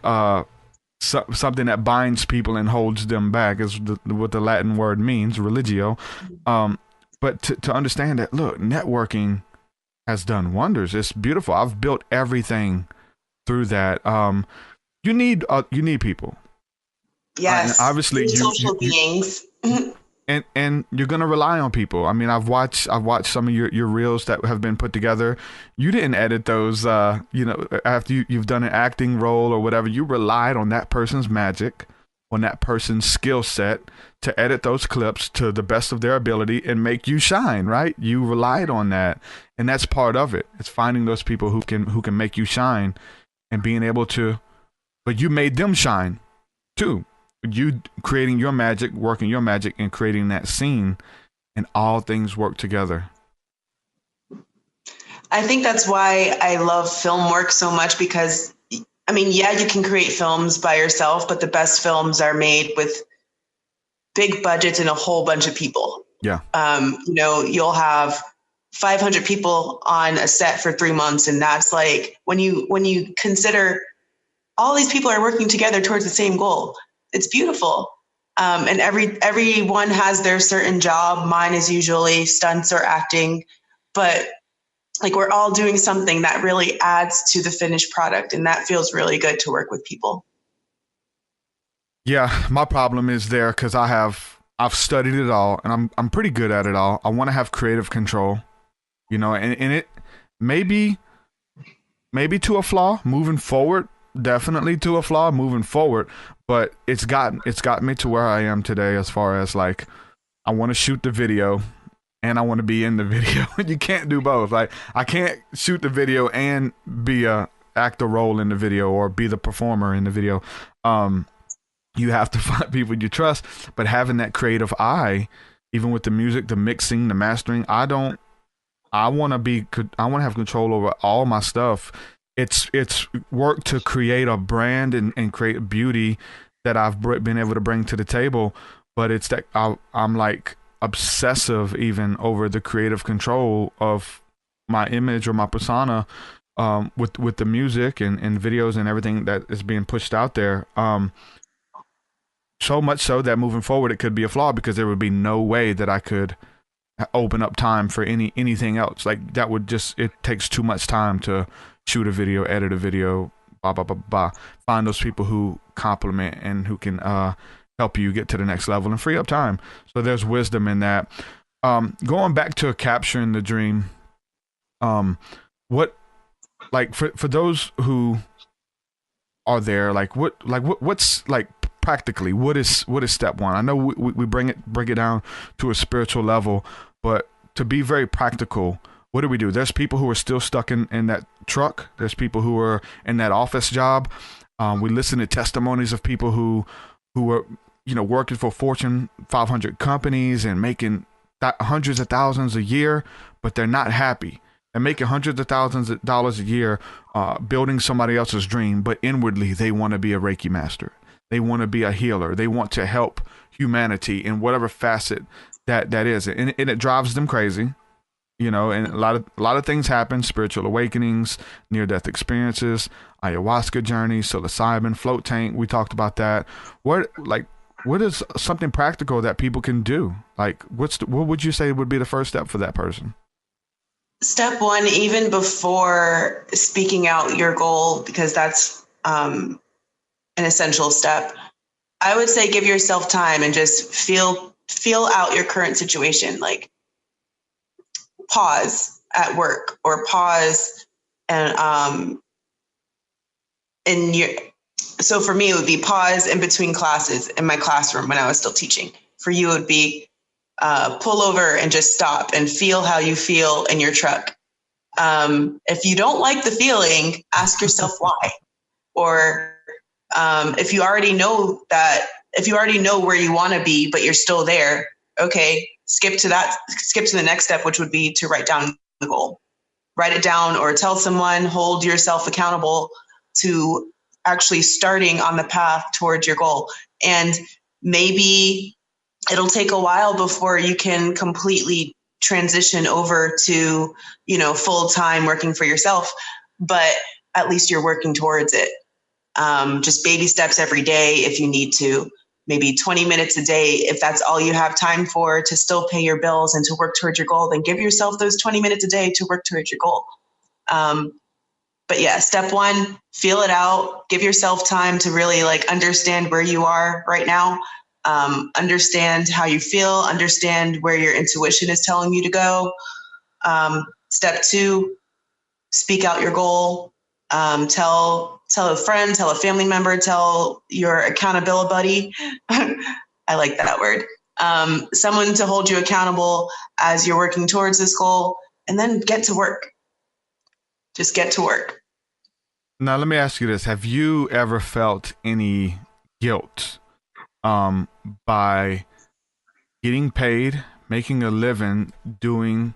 S6: something that binds people and holds them back, is what the Latin word means, religio. But to understand that, look, networking has done wonders. It's beautiful. I've built everything through that. You need people.
S7: Yes.
S6: Obviously,
S7: social beings.
S6: And you're gonna rely on people. I mean, I've watched some of your reels that have been put together. You didn't edit those, after you've done an acting role or whatever. You relied on that person's magic, on that person's skill set to edit those clips to the best of their ability and make you shine, right? You relied on that, and that's part of it. It's finding those people who can make you shine and being able to, but you made them shine too. You creating your magic, working your magic, and creating that scene, and all things work together.
S7: I think that's why I love film work so much, because, I mean, yeah, you can create films by yourself, but the best films are made with big budgets and a whole bunch of people.
S6: Yeah.
S7: You'll have 500 people on a set for 3 months. And that's like, when you consider all these people are working together towards the same goal, it's beautiful. And everyone has their certain job. Mine is usually stunts or acting, but like we're all doing something that really adds to the finished product. And that feels really good to work with people.
S6: Yeah, my problem is there because I've studied it all and I'm pretty good at it all. I want to have creative control, and it maybe to a flaw moving forward, definitely to a flaw moving forward, but it's got me to where I am today as far as like I want to shoot the video and I want to be in the video. You can't do both. Like I can't shoot the video and be act a role in the video or be the performer in the video. You have to find people you trust, but having that creative eye, even with the music, the mixing, the mastering, I want to have control over all my stuff. It's work to create a brand and create beauty that I've been able to bring to the table, but it's that I'm like obsessive even over the creative control of my image or my persona, with the music and videos and everything that is being pushed out there. So much so that moving forward, it could be a flaw because there would be no way that I could open up time for anything else. Like that would it takes too much time to shoot a video, edit a video, blah, blah, blah, blah. Find those people who complement and who can help you get to the next level and free up time. So there's wisdom in that. Going back to capturing the dream, what, like for those who are there, what's like, practically, what is step one? I know we bring it down to a spiritual level, but to be very practical, what do? There's people who are still stuck in that truck. There's people who are in that office job. We listen to testimonies of people who are working for Fortune 500 companies and making hundreds of thousands a year, but they're not happy. They're making hundreds of thousands of dollars a year, building somebody else's dream, but inwardly they want to be a Reiki master. They want to be a healer. They want to help humanity in whatever facet that is. And it drives them crazy, and a lot of things happen, spiritual awakenings, near-death experiences, ayahuasca journeys, psilocybin, float tank. We talked about that. What is something practical that people can do? Like, what would you say would be the first step for that person?
S7: Step one, even before speaking out your goal, because that's, an essential step, I would say give yourself time and just feel out your current situation. Like pause at work or pause and so for me it would be pause in between classes in my classroom when I was still teaching. For you it would be pull over and just stop and feel how you feel in your truck. If you don't like the feeling, ask yourself why. Or if you already know where you want to be, but you're still there, okay, skip to the next step, which would be to write down the goal. Write it down or tell someone, hold yourself accountable to actually starting on the path towards your goal. And maybe it'll take a while before you can completely transition over to, full time working for yourself, but at least you're working towards it. Just baby steps every day if you need to, maybe 20 minutes a day. If that's all you have time for to still pay your bills and to work towards your goal, then give yourself those 20 minutes a day to work towards your goal. But yeah, step one, feel it out, give yourself time to really understand where you are right now. Understand how you feel, understand where your intuition is telling you to go. Step two, speak out your goal. Tell a friend, tell a family member, tell your accountability buddy. I like that word. Someone to hold you accountable as you're working towards this goal, and then get to work. Just get to work.
S6: Now, let me ask you this. Have you ever felt any guilt by getting paid, making a living, doing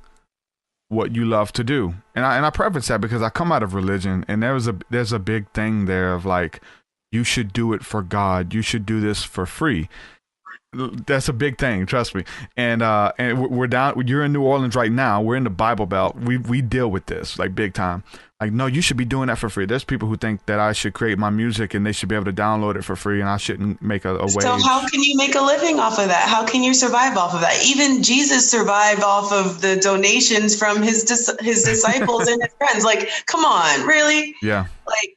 S6: what you love to do? And I preface that because I come out of religion, and there's a big thing there of like, you should do it for God. You should do this for free. That's a big thing, trust me. And we're down. You're in New Orleans right now. We're in the Bible Belt. We deal with this like big time. Like, no, you should be doing that for free. There's people who think that I should create my music and they should be able to download it for free, and I shouldn't make a wage.
S7: So how can you make a living off of that? How can you survive off of that? Even Jesus survived off of the donations from his disciples and his friends. Like, come on, really?
S6: Yeah.
S7: Like.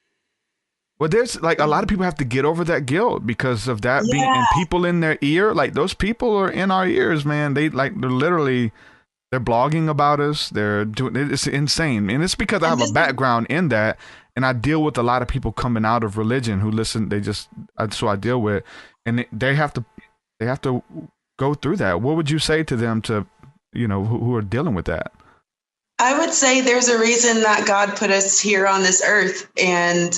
S6: Well, there's like a lot of people have to get over that guilt because of that being, and people in their ear, like those people are in our ears, man. They're literally, they're blogging about us. They're doing, it's insane. And it's because I have a background in that, and I deal with a lot of people coming out of religion who listen. So I deal with, and they have to go through that. What would you say to them who are dealing with that?
S7: I would say there's a reason that God put us here on this earth, and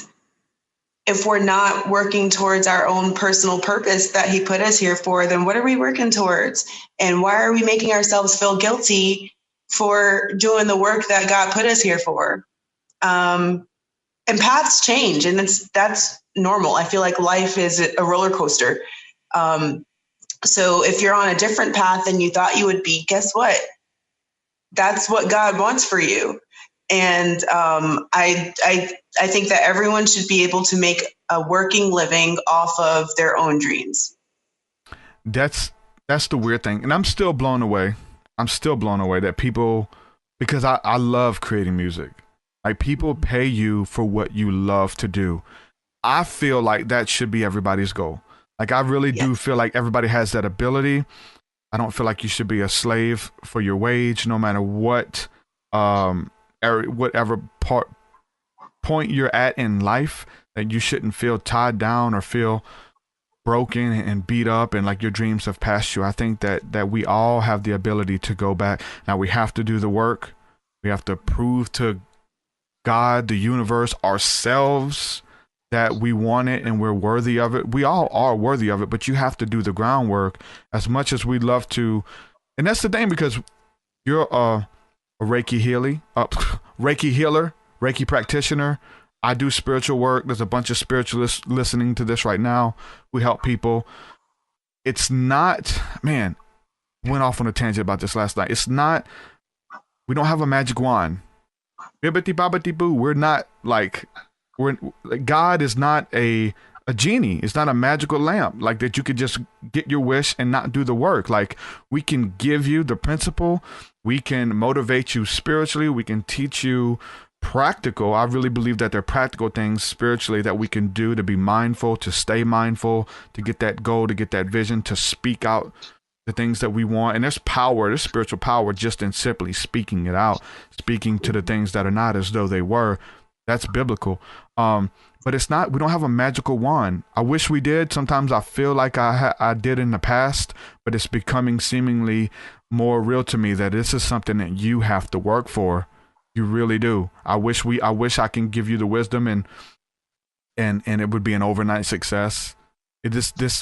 S7: if we're not working towards our own personal purpose that he put us here for, then what are we working towards? And why are we making ourselves feel guilty for doing the work that God put us here for? And paths change, and that's normal. I feel like life is a roller coaster. So if you're on a different path than you thought you would be, guess what? That's what God wants for you. And I think that everyone should be able to make a working living off of their own dreams.
S6: That's the weird thing. And I'm still blown away. That people, because I love creating music. Like, people pay you for what you love to do. I feel like that should be everybody's goal. Like, I really do feel like everybody has that ability. I don't feel like you should be a slave for your wage, no matter what, whatever point you're at in life, that you shouldn't feel tied down or feel broken and beat up and like your dreams have passed you. I think that we all have the ability to go back. Now, we have to do the work. We have to prove to God, the universe, ourselves that we want it and we're worthy of it. We all are worthy of it, but you have to do the groundwork as much as we'd love to. And that's the thing, because you're a Reiki healer, Reiki practitioner. I do spiritual work. There's a bunch of spiritualists listening to this right now. We help people. It's not, man, went off on a tangent about this last night. It's not, we don't have a magic wand. Bibbity bobbity boo. We're not like, God is not a genie. It's not a magical lamp like that you could just get your wish and not do the work. Like, we can give you the principle. We can motivate you spiritually. We can teach you practical. I really believe that there are practical things spiritually that we can do to be mindful, to stay mindful, to get that goal, to get that vision, to speak out the things that we want. And there's power, there's spiritual power just in simply speaking it out, speaking to the things that are not as though they were. That's biblical. But it's not, we don't have a magical wand. I wish we did. Sometimes I feel like I did in the past, but it's becoming seemingly more real to me that this is something that you have to work for. You really do. I wish I can give you the wisdom and it would be an overnight success.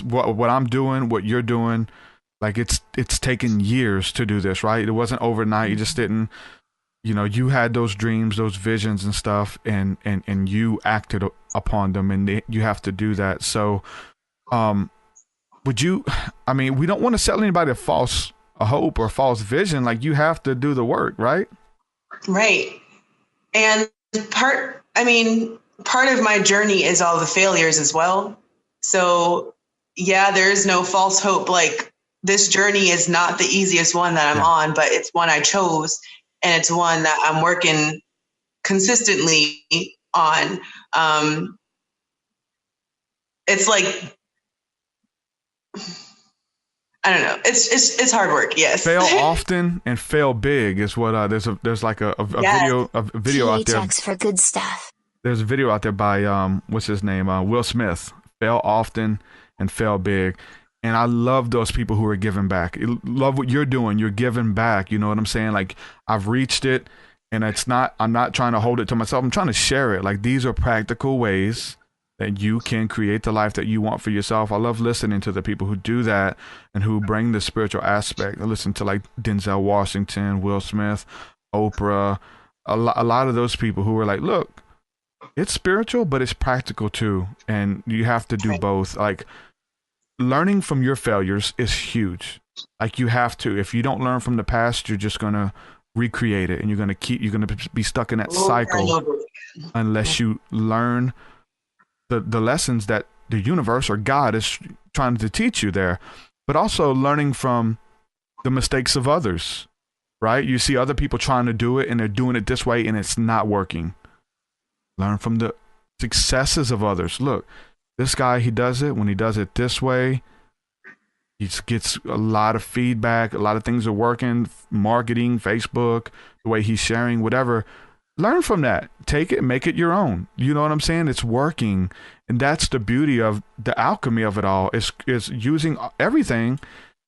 S6: What I'm doing, what you're doing, like it's taken years to do this, right? It wasn't overnight. You just didn't, you had those dreams, those visions and stuff, and you acted upon them, and you have to do that. So, we don't want to sell anybody a hope or a false vision. Like, you have to do the work, right?
S7: Right. And part of my journey is all the failures as well. So yeah, there is no false hope. Like, this journey is not the easiest one that I'm on, but it's one I chose. And it's one that I'm working consistently on. It's like, I don't know. It's hard work. Yes.
S6: Fail often and fail big is what there's like a video out there.
S5: For good stuff.
S6: There's a video out there by what's his name? Will Smith. Fail often and fail big. And I love those people who are giving back. Love what you're doing. You're giving back. You know what I'm saying? Like, I've reached it, and I'm not trying to hold it to myself. I'm trying to share it. Like, these are practical ways that you can create the life that you want for yourself. I love listening to the people who do that and who bring the spiritual aspect. I listen to like Denzel Washington, Will Smith, Oprah, a lot of those people who are like, look, it's spiritual, but it's practical too. And you have to do both. Like, learning from your failures is huge. Like you have to. If you don't learn from the past, you're just gonna recreate it, and you're gonna be stuck in that cycle unless you learn the lessons that the universe or God is trying to teach you there. But also learning from the mistakes of others, right? You see other people trying to do it and they're doing it this way and it's not working. Learn from the successes of others. Look, this guy, he does it. When he does it this way, he gets a lot of feedback. A lot of things are working. Marketing, Facebook, the way he's sharing, whatever. Learn from that. Take it and make it your own. You know what I'm saying? It's working. And that's the beauty of the alchemy of it all, is using everything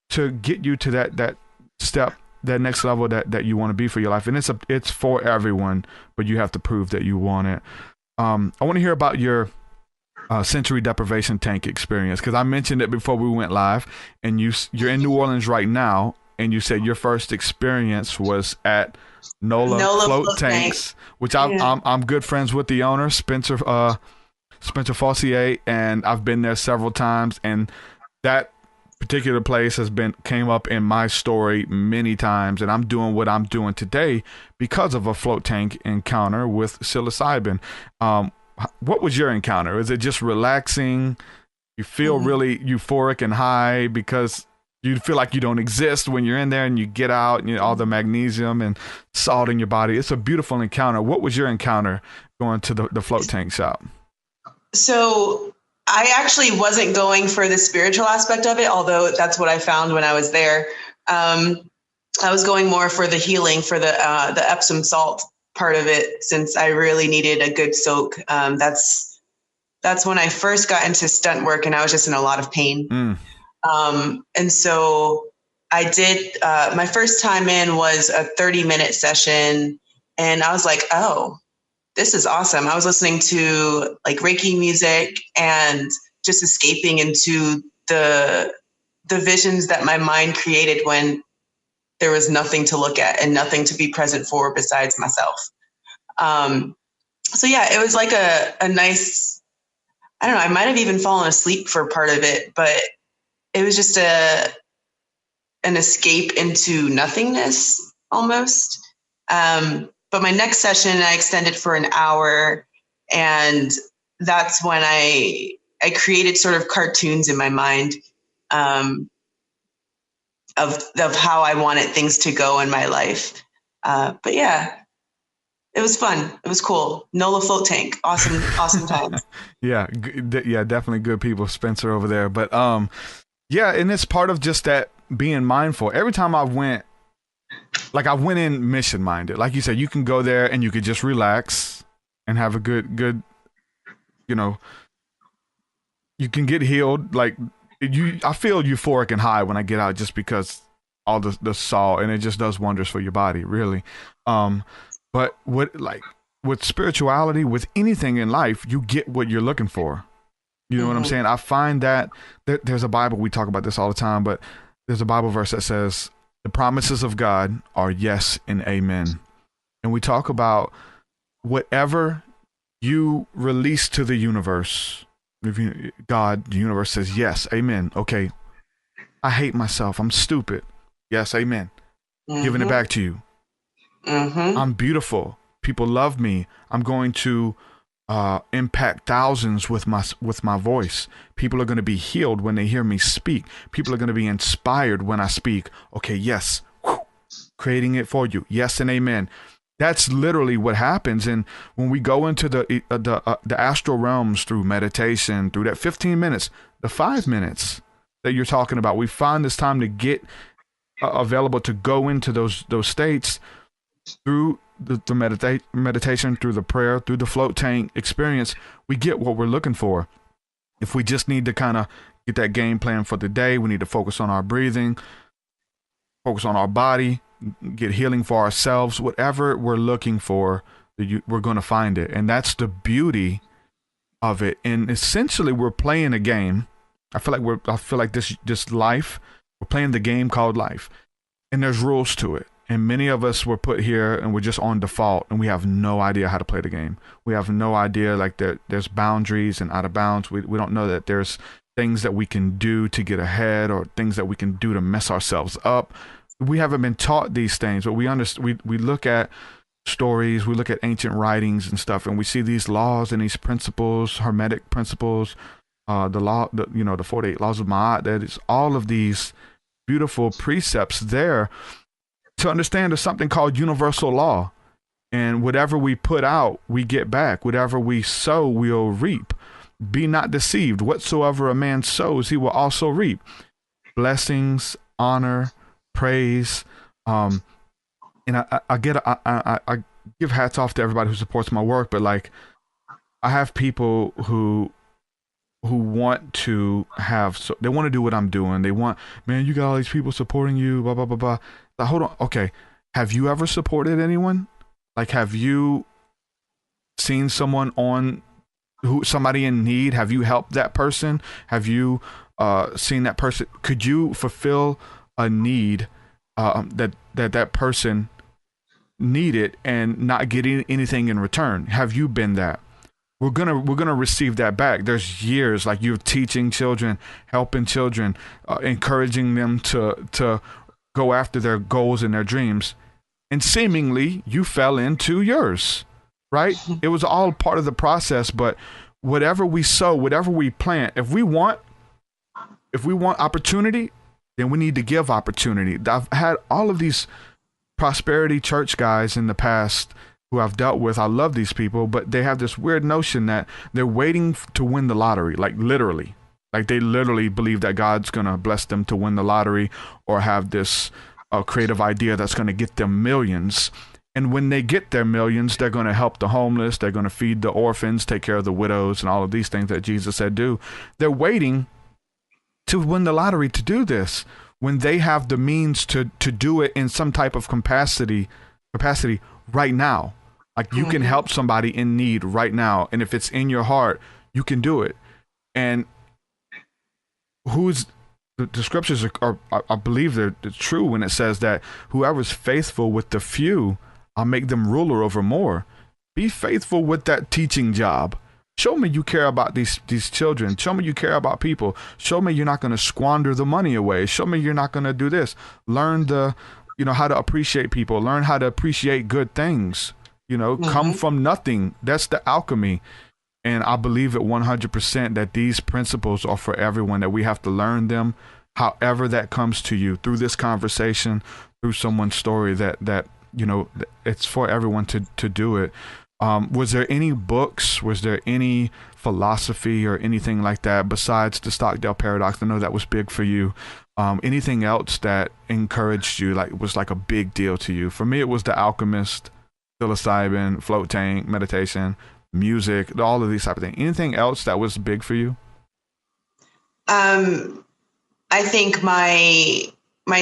S6: to get you to that step, that next level that you want to be for your life. And it's for everyone, but you have to prove that you want it. I want to hear about your sensory deprivation tank experience, because I mentioned it before we went live, and you're in New Orleans right now, and you said your first experience was at NOLA float tanks, which I'm good friends with the owner, Spencer Fossier, and I've been there several times, and that particular place came up in my story many times, and I'm doing what I'm doing today because of a float tank encounter with psilocybin. What was your encounter? Is it just relaxing? You feel really euphoric and high because you feel like you don't exist when you're in there, and you get out and all the magnesium and salt in your body. It's a beautiful encounter. What was your encounter going to the float tank shop?
S7: So I actually wasn't going for the spiritual aspect of it, although that's what I found when I was there. I was going more for the healing, for the Epsom salt part of it, since I really needed a good soak. That's when I first got into stunt work, and I was just in a lot of pain. And so I did, my first time in was a 30-minute session, and I was like, oh, this is awesome. I was listening to like Reiki music and just escaping into the visions that my mind created when there was nothing to look at and nothing to be present for besides myself. So yeah, it was like a nice, I don't know, I might have even fallen asleep for part of it, but it was just an escape into nothingness almost. But my next session, I extended for an hour, and that's when I created sort of cartoons in my mind of how I wanted things to go in my life. But yeah, it was fun. It was cool. NOLA float tank. Awesome times.
S6: Yeah, definitely good people, Spencer over there. But yeah, and it's part of just that being mindful. Every time I went in mission minded. Like you said, you can go there and you could just relax and have a good, you know, you can get healed. Like I feel euphoric and high when I get out, just because all the salt, and it just does wonders for your body, really. But with spirituality, with anything in life, you get what you're looking for. You know what I'm saying? I find that there's a Bible, we talk about this all the time, but there's a Bible verse that says, the promises of God are yes and amen. And we talk about whatever you release to the universe. God, the universe says, yes, amen. Okay, I hate myself. I'm stupid. Yes, amen. Giving it back to you. I'm beautiful. People love me. I'm going to impact thousands with my voice. People are going to be healed when they hear me speak. People are going to be inspired when I speak. Okay, yes. Creating it for you. Yes and amen. That's literally what happens. And when we go into the astral realms through meditation, through that 15 minutes, the 5 minutes that you're talking about, we find this time to get available to go into those states through the meditation, through the prayer, through the float tank experience. We get what we're looking for. If we just need to kind of get that game plan for the day, we need to focus on our breathing, focus on our body, get healing for ourselves. Whatever we're looking for, we're going to find it. And that's the beauty of it. And essentially, we're playing a game. I feel like this life, we're playing the game called life, and there's rules to it. And many of us were put here and we're just on default, and we have no idea how to play the game. We have no idea, like there's boundaries and out of bounds. We don't know that there's things that we can do to get ahead or things that we can do to mess ourselves up. We haven't been taught these things, but we look at stories, we look at ancient writings and stuff, and we see these laws and these principles, hermetic principles, the 48 laws of Ma'at. That is all of these beautiful precepts there to understand there's something called universal law. And whatever we put out, we get back. Whatever we sow, we'll reap. Be not deceived. Whatsoever a man sows, he will also reap. Blessings, honor, praise. And I give hats off to everybody who supports my work, but like I have people who want to have, so they want to do what I'm doing. They want, man, you got all these people supporting you, blah, blah, blah, blah. Like, hold on. Okay. Have you ever supported anyone? Like, have you seen someone somebody in need? Have you helped that person? Have you seen that person? Could you fulfill a need that person needed and not getting anything in return? Have you been that? We're gonna receive that back. There's years like you're teaching children, helping children, encouraging them to go after their goals and their dreams. And seemingly you fell into yours, right? It was all part of the process, but whatever we sow, whatever we plant, if we want opportunity, then we need to give opportunity. I've had all of these prosperity church guys in the past who I've dealt with. I love these people, but they have this weird notion that they're waiting to win the lottery, like literally. Like they literally believe that God's going to bless them to win the lottery or have this a creative idea that's going to get them millions. And when they get their millions, they're going to help the homeless. They're going to feed the orphans, take care of the widows, and all of these things that Jesus said do. They're waiting to win the lottery to do this when they have the means to do it in some type of capacity right now. Like you can help somebody in need right now. And if it's in your heart, you can do it. And the scriptures are I believe they're true when it says that whoever's faithful with the few, I'll make them ruler over more. Be faithful with that teaching job. Show me you care about these children. Show me you care about people. Show me you're not going to squander the money away. Show me you're not going to do this. Learn how to appreciate people. Learn how to appreciate good things. Come from nothing. That's the alchemy. And I believe it 100% that these principles are for everyone, that we have to learn them, however that comes to you, through this conversation, through someone's story, that it's for everyone to do it. Was there any books? Was there any philosophy or anything like that besides the Stockdale Paradox? I know that was big for you. Anything else that encouraged you, like was like a big deal to you? For me, it was The Alchemist, psilocybin, float tank, meditation, music, all of these type of things. Anything else that was big for you?
S7: I think my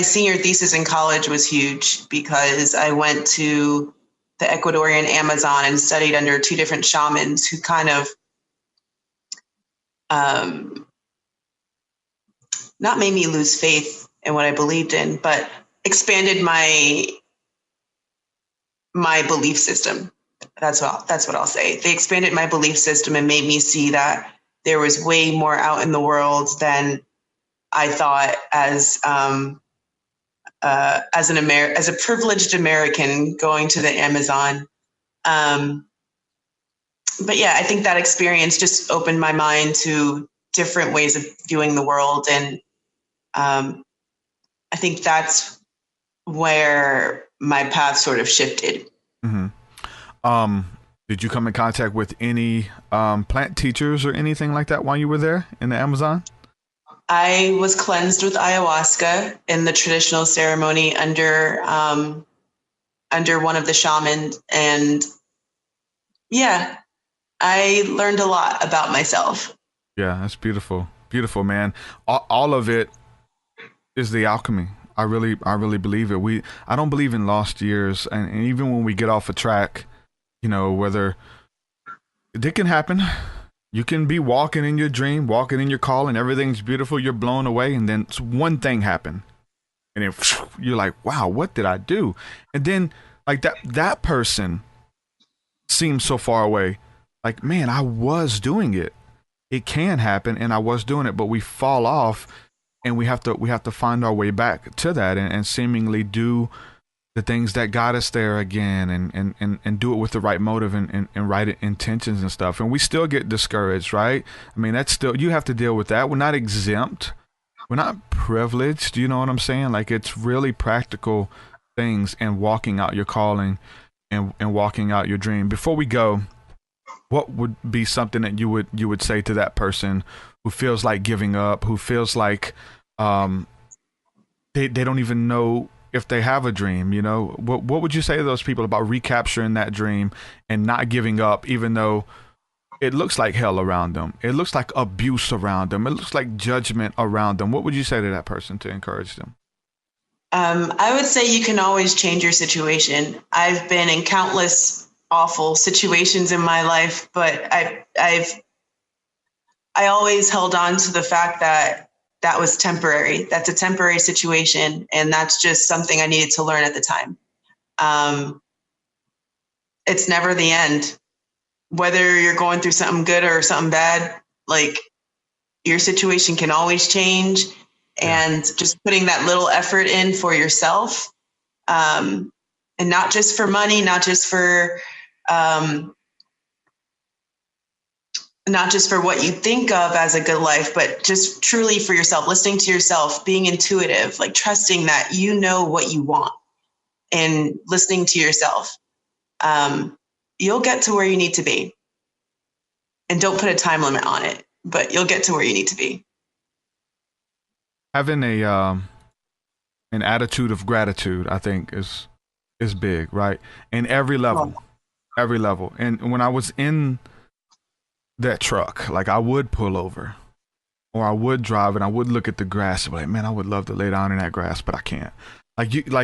S7: senior thesis in college was huge because I went to the Ecuadorian Amazon and studied under two different shamans who kind of not made me lose faith in what I believed in, but expanded my belief system. That's what I'll say. They expanded my belief system and made me see that there was way more out in the world than I thought as a privileged American going to the Amazon. But yeah, I think that experience just opened my mind to different ways of viewing the world. And I think that's where my path sort of shifted.
S6: Mm-hmm. Did you come in contact with any plant teachers or anything like that while you were there in the Amazon?
S7: I was cleansed with ayahuasca in the traditional ceremony under one of the shamans. And yeah, I learned a lot about myself.
S6: Yeah, that's beautiful. Beautiful, man. All of it is the alchemy. I really believe it. I don't believe in lost years. And even when we get off a track, whether it can happen. You can be walking in your dream, walking in your call, and everything's beautiful. You're blown away, and then one thing happened, and then you're like, "Wow, what did I do?" And then, like that person seems so far away. Like, man, I was doing it. it can happen, and I was doing it, but we fall off, and we have to find our way back to that, and seemingly do the things that got us there again, and do it with the right motive and right intentions and stuff. And we still get discouraged, right? I mean, that's still, you have to deal with that. We're not exempt. We're not privileged. You know what I'm saying? Like, it's really practical things, and walking out your calling and walking out your dream. Before we go, what would be something that you would say to that person who feels like giving up, who feels like they don't even know if they have a dream? You know, what would you say to those people about recapturing that dream and not giving up, even though it looks like hell around them, it looks like abuse around them, it looks like judgment around them? What would you say to that person to encourage them?
S7: I would say you can always change your situation. I've been in countless awful situations in my life, but I always held on to the fact that that was temporary. That's a temporary situation, and that's just something I needed to learn at the time. It's never the end. Whether you're going through something good or something bad, like, your situation can always change. And just putting that little effort in for yourself, and not just for money, not just for what you think of as a good life, but just truly for yourself, listening to yourself, being intuitive, like trusting that you know what you want, and listening to yourself. You'll get to where you need to be. And don't put a time limit on it, but you'll get to where you need to be.
S6: Having an attitude of gratitude, I think, is big, right? In every level, every level. And when I was in that truck, like, I would pull over, or I would drive, and I would look at the grass and be like, man, I would love to lay down in that grass, but I can't.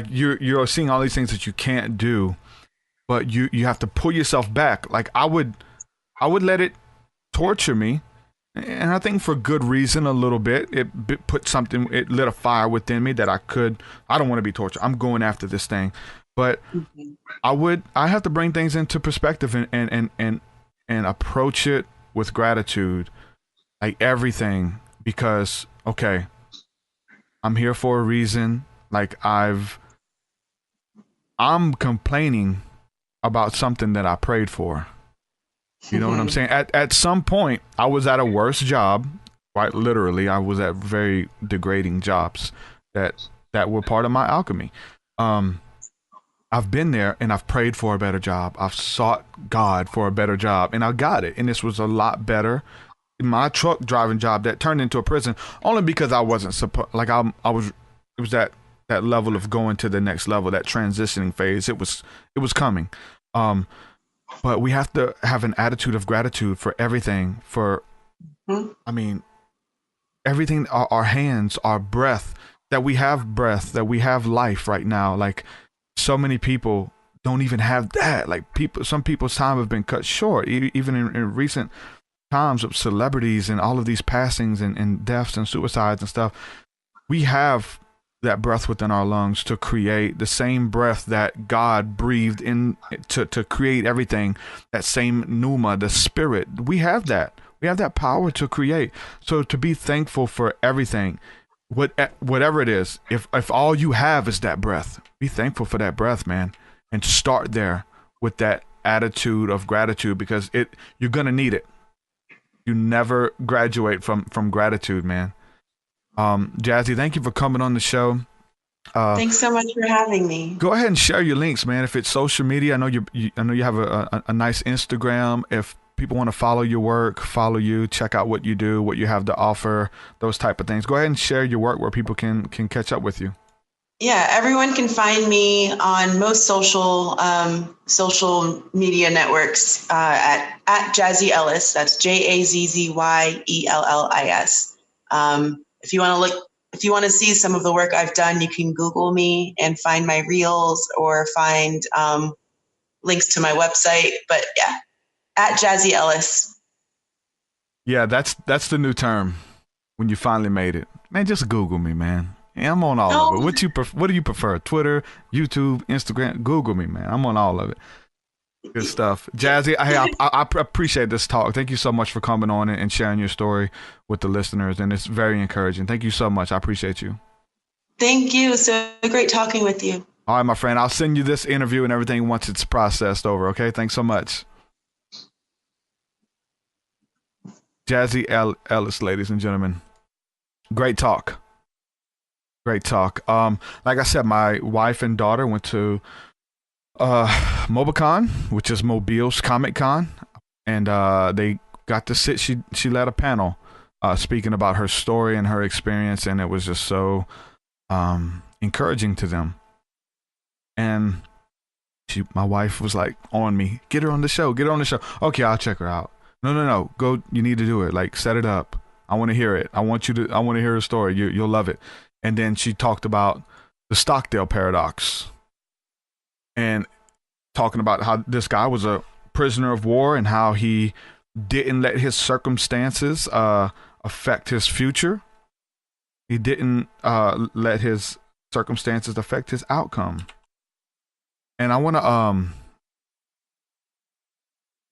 S6: You're seeing all these things that you can't do, but you have to pull yourself back. Like, I would let it torture me. And I think for good reason, a little bit. It lit a fire within me that I don't want to be tortured. I'm going after this thing. But I have to bring things into perspective and approach it with gratitude, like everything, because, okay, I'm here for a reason. Like, I'm complaining about something that I prayed for. You know what I'm saying? At some point, I was at a worse job, right? Literally, I was at very degrading jobs that were part of my alchemy. I've been there, and I've prayed for a better job. I've sought God for a better job, and I got it. And this was a lot better. My truck driving job that turned into a prison, only because I wasn't supposed. Like, I was. It was that level of going to the next level, that transitioning phase. It was coming. But we have to have an attitude of gratitude for everything, I mean, everything, our hands, our breath, that we have life right now. Like, so many people don't even have that. Like, some people's time have been cut short, even in recent times of celebrities and all of these passings and deaths and suicides and stuff. We have that breath within our lungs to create, the same breath that God breathed in to create everything, that same pneuma, the spirit. We have that power to create. So to be thankful for everything, whatever it is, if all you have is that breath, be thankful for that breath, man, and start there with that attitude of gratitude, because you're gonna need it. You never graduate from gratitude, man. Jazzy, thank you for coming on the show.
S7: Thanks so much for having me.
S6: Go ahead and share your links, man. If it's social media, I know you have a nice Instagram. If people want to follow your work, follow you, check out what you do, what you have to offer, those type of things. Go ahead and share your work where people can catch up with you.
S7: Yeah, everyone can find me on most social media networks at Jazzy Ellis. That's JAZZYELLIS. If you want to see some of the work I've done, you can Google me and find my reels, or find links to my website. But yeah, at Jazzy Ellis.
S6: Yeah, that's the new term when you finally made it. Man, just Google me, man. Yeah, I'm on all of it. What do you prefer? Twitter, YouTube, Instagram? Google me, man. I'm on all of it. Good stuff. Jazzy, hey, I appreciate this talk. Thank you so much for coming on and sharing your story with the listeners. And it's very encouraging. Thank you so much. I appreciate you.
S7: Thank you. So great talking with you.
S6: All right, my friend. I'll send you this interview and everything once it's processed over. Okay. Thanks so much. Jazzy Ellis, ladies and gentlemen. Great talk. Great talk. Like I said, my wife and daughter went to MobaCon, which is Mobile's Comic Con, and they got to sit. She led a panel speaking about her story and her experience, and it was just so encouraging to them. And my wife was like on me, get her on the show, get her on the show. Okay, I'll check her out. No, go. You need to do it. Like, set it up. I want to hear it. I want to hear her story. You'll love it. And then she talked about the Stockdale paradox, and talking about how this guy was a prisoner of war and how he didn't let his circumstances affect his future. He didn't let his circumstances affect his outcome. And I want to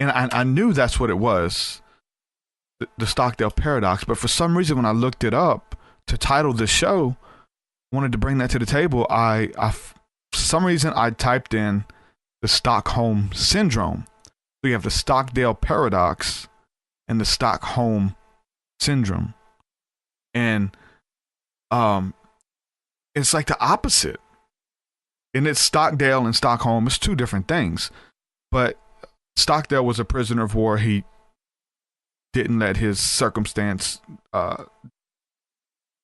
S6: and I knew that's what it was, the Stockdale paradox, but for some reason when I looked it up to title the show, wanted to bring that to the table, for some reason I typed in the Stockholm syndrome. So you have the Stockdale paradox and the Stockholm syndrome. And it's like the opposite. And it's Stockdale and Stockholm. It's two different things. But Stockdale was a prisoner of war. He didn't let his circumstance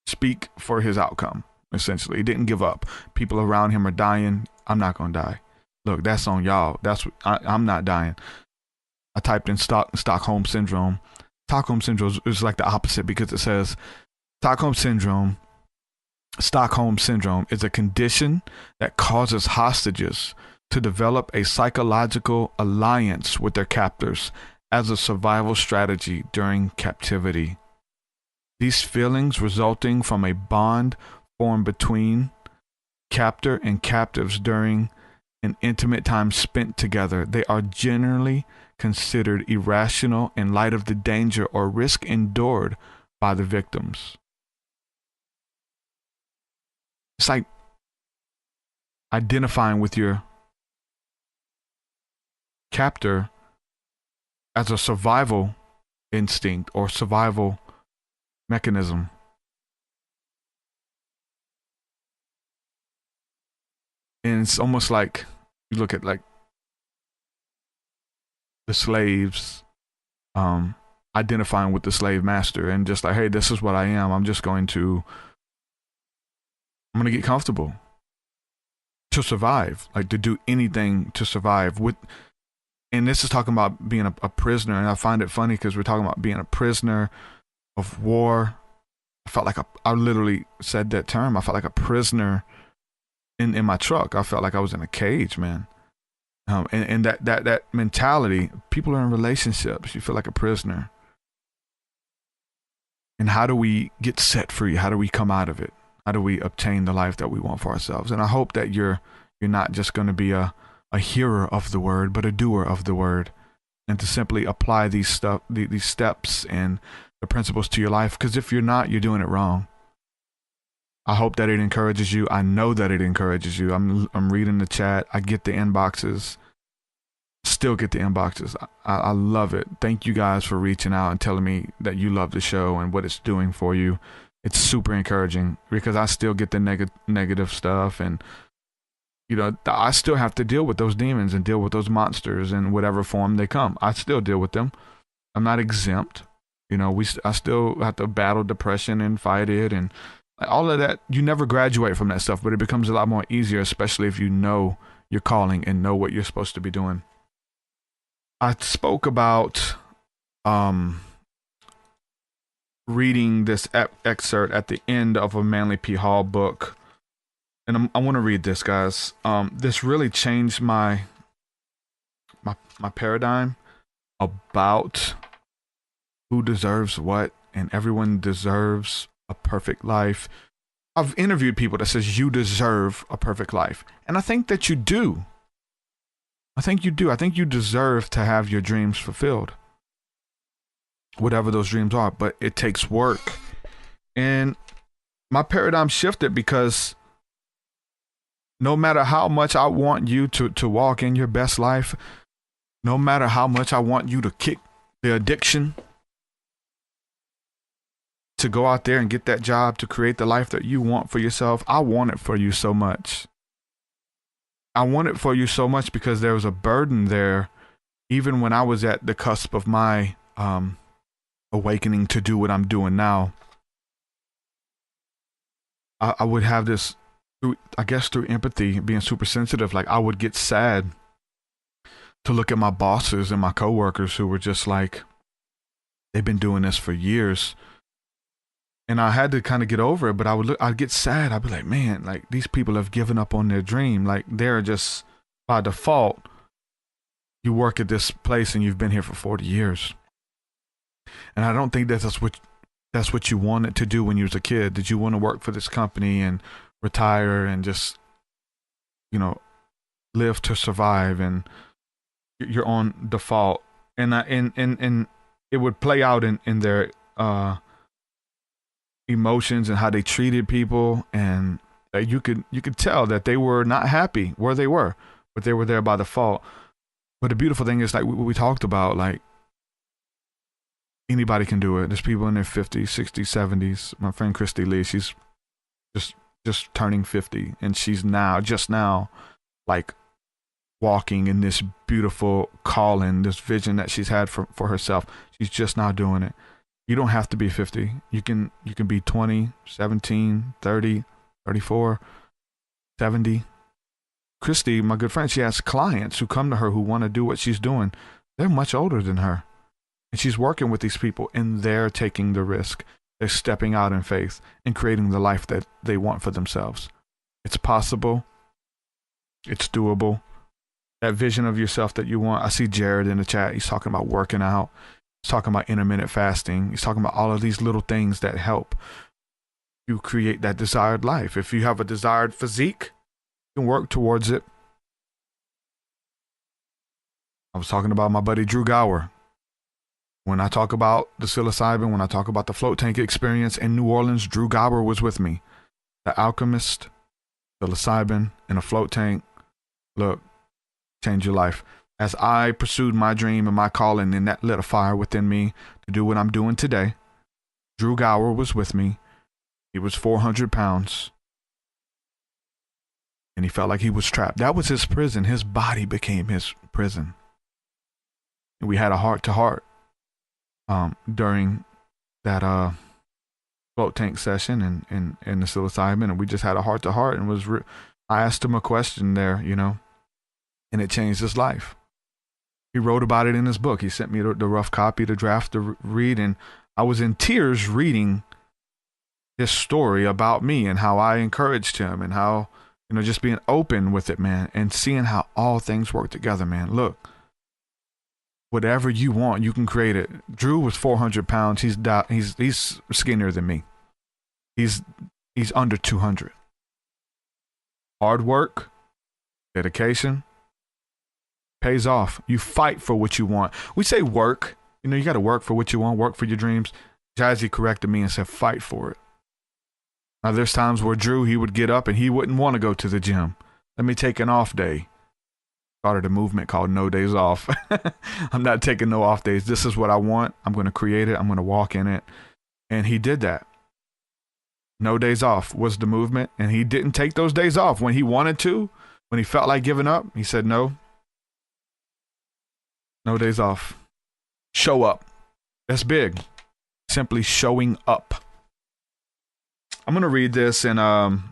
S6: speak for his outcome, essentially. He didn't give up. People around him are dying. I'm not going to die. Look, that's on y'all. I'm not dying. I typed in Stockholm syndrome. Stockholm syndrome is like the opposite, because it says Stockholm syndrome is a condition that causes hostages to develop a psychological alliance with their captors as a survival strategy during captivity. These feelings, resulting from a bond formed between captor and captives during an intimate time spent together, they are generally considered irrational in light of the danger or risk endured by the victims. It's like identifying with your captor as a survival instinct or survival mechanism. And it's almost like you look at like the slaves identifying with the slave master and just like, hey, this is what I am. I'm going to get comfortable to survive, like to do anything to survive. And this is talking about being a prisoner. And I find it funny because we're talking about being a prisoner of war. I felt like I literally said that term. I felt like a prisoner in my truck. I felt like I was in a cage, man. And that mentality, people are in relationships. You feel like a prisoner. And how do we get set free? How do we come out of it? How do we obtain the life that we want for ourselves? And I hope that you're not just going to be a hearer of the word, but a doer of the word, and to simply apply these steps and the principles to your life. Because if you're not, you're doing it wrong. I hope that it encourages you. I know that it encourages you. I'm reading the chat. I get the inboxes. Still get the inboxes. I love it. Thank you guys for reaching out and telling me that you love the show and what it's doing for you. It's super encouraging, because I still get the negative stuff, and I still have to deal with those demons and deal with those monsters in whatever form they come. I still deal with them. I'm not exempt. I still have to battle depression and fight it and all of that. You never graduate from that stuff, but it becomes a lot more easier, especially if you know your calling and know what you're supposed to be doing. I spoke about reading this excerpt at the end of a Manly P. Hall book. And I want to read this, guys. This really changed my paradigm about who deserves what, and everyone deserves a perfect life. I've interviewed people that says you deserve a perfect life, and I think that you do. I think you do. I think you deserve to have your dreams fulfilled, whatever those dreams are, but it takes work. And my paradigm shifted because no matter how much I want you to walk in your best life, no matter how much I want you to kick the addiction, to go out there and get that job, to create the life that you want for yourself, I want it for you so much. I want it for you so much because there was a burden there, even when I was at the cusp of my awakening to do what I'm doing now. I would have this, through empathy, being super sensitive, like I would get sad to look at my bosses and my coworkers who were just like, they've been doing this for years. And I had to kind of get over it, but I'd get sad. I'd be like, man, like these people have given up on their dream. Like they're just, by default, you work at this place and you've been here for 40 years. And I don't think that's what you wanted to do when you was a kid. Did you want to work for this company and retire and just, live to survive, and you're on default. And it would play out in their emotions and how they treated people, and you could tell that they were not happy where they were, but they were there by default. But the beautiful thing is, like we talked about, like anybody can do it. There's people in their 50s, 60s, 70s. My friend Christy Lee, she's just turning 50, and she's just now like walking in this beautiful calling, this vision that she's had for herself. She's just now doing it. You don't have to be 50. You can be 20, 17, 30, 34, 70. Christy, my good friend, she has clients who come to her who want to do what she's doing. They're much older than her. And she's working with these people, and they're taking the risk. They're stepping out in faith and creating the life that they want for themselves. It's possible. It's doable. That vision of yourself that you want. I see Jared in the chat. He's talking about working out. He's talking about intermittent fasting. He's talking about all of these little things that help you create that desired life. If you have a desired physique, you can work towards it. I was talking about my buddy Drew Gower. When I talk about the psilocybin, when I talk about the float tank experience in New Orleans, Drew Gower was with me. The alchemist, psilocybin, and a float tank. Look, change your life. As I pursued my dream and my calling, and that lit a fire within me to do what I'm doing today, Drew Gower was with me. He was 400 pounds. And he felt like he was trapped. That was his prison. His body became his prison. And we had a heart-to-heart during that float tank session and the psilocybin. And we just had a heart-to-heart. And I asked him a question there, and it changed his life. He wrote about it in his book. He sent me the rough copy, the draft to read, and I was in tears reading his story about me and how I encouraged him and how, just being open with it, man, and seeing how all things work together, man. Look, whatever you want, you can create it. Drew was 400 pounds. He's skinnier than me. He's under 200. Hard work, dedication, pays off. You fight for what you want. We say work. You got to work for what you want, work for your dreams. Jazzy corrected me and said, fight for it. Now, there's times where Drew, he would get up and he wouldn't want to go to the gym. Let me take an off day. Started a movement called No Days Off. I'm not taking no off days. This is what I want. I'm going to create it. I'm going to walk in it. And he did that. No Days Off was the movement. And he didn't take those days off when he wanted to, when he felt like giving up. He said, no days off. Show up. That's big. Simply showing up. I'm going to read this, and I'm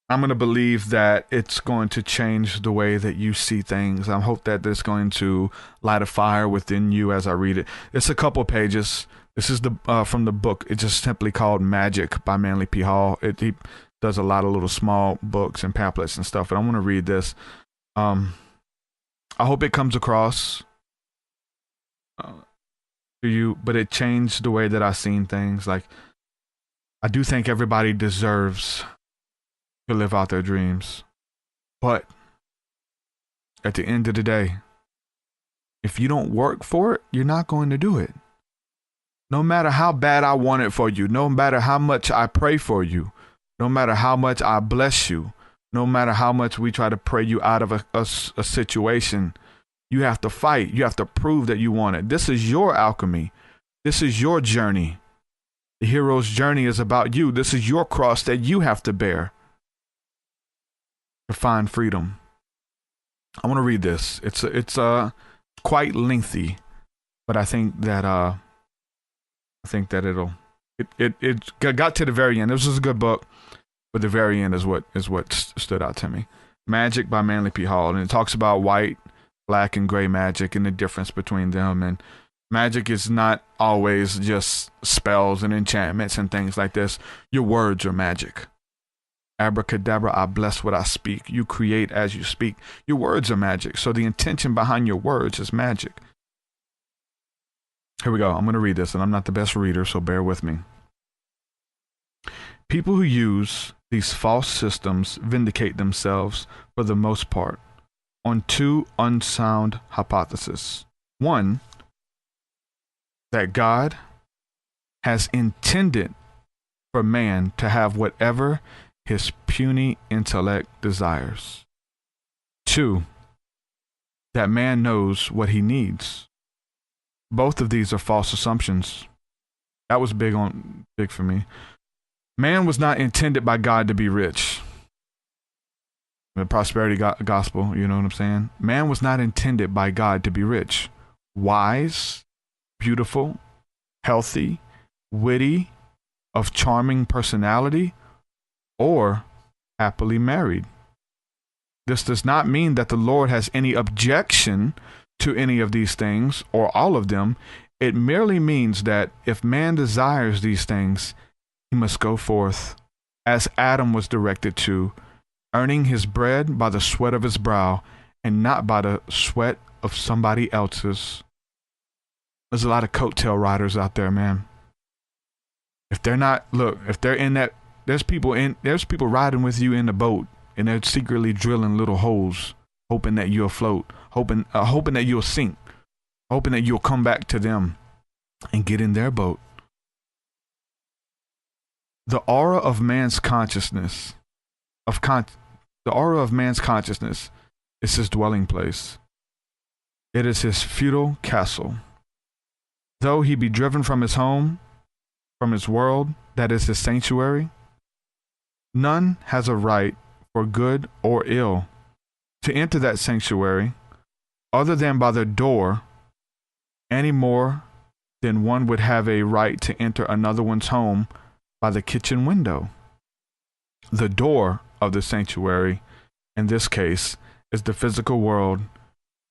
S6: going to believe that it's going to change the way that you see things. I hope that it's going to light a fire within you as I read it. It's a couple pages. This is from the book. It's just simply called Magic by Manly P. Hall. He does a lot of little small books and pamphlets and stuff, but I want to read this. I hope it comes across to you, but it changed the way that I've seen things. Like, I do think everybody deserves to live out their dreams, but at the end of the day, if you don't work for it, you're not going to do it. No matter how bad I want it for you, no matter how much I pray for you, no matter how much I bless you, no matter how much we try to pray you out of a situation, you have to fight. You have to prove that you want it. This is your alchemy. This is your journey. The hero's journey is about you. This is your cross that you have to bear to find freedom. I want to read this. It's quite lengthy, but I think that it got to the very end. This was a good book, but the very end is what stood out to me. Magic by Manly P. Hall, and it talks about white, black, and gray magic and the difference between them. And magic is not always just spells and enchantments and things like this. Your words are magic. Abracadabra, I bless what I speak. You create as you speak. Your words are magic. So the intention behind your words is magic. Here we go. I'm going to read this, and I'm not the best reader, so bear with me. People who use these false systems vindicate themselves, for the most part, on two unsound hypotheses. One, that God has intended for man to have whatever his puny intellect desires. Two, that man knows what he needs. Both of these are false assumptions. That was big for me. Man was not intended by God to be rich. The prosperity gospel, you know what I'm saying? Man was not intended by God to be rich. Wise, beautiful, healthy, witty, of charming personality, or happily married. This does not mean that the Lord has any objection to any of these things or all of them. It merely means that if man desires these things, he must go forth, as Adam was directed to, earning his bread by the sweat of his brow and not by the sweat of somebody else's. There's a lot of coattail riders out there, man. If they're not, look, if they're in that, there's people riding with you in the boat, and they're secretly drilling little holes, hoping that you'll float, hoping that you'll sink, hoping that you'll come back to them and get in their boat. The aura of man's consciousness, the aura of man's consciousness is his dwelling place. It is his feudal castle. Though he be driven from his home, from his world, that is his sanctuary, none has a right, for good or ill, to enter that sanctuary other than by the door, any more than one would have a right to enter another one's home by the kitchen window. The door of the sanctuary, in this case, is the physical world,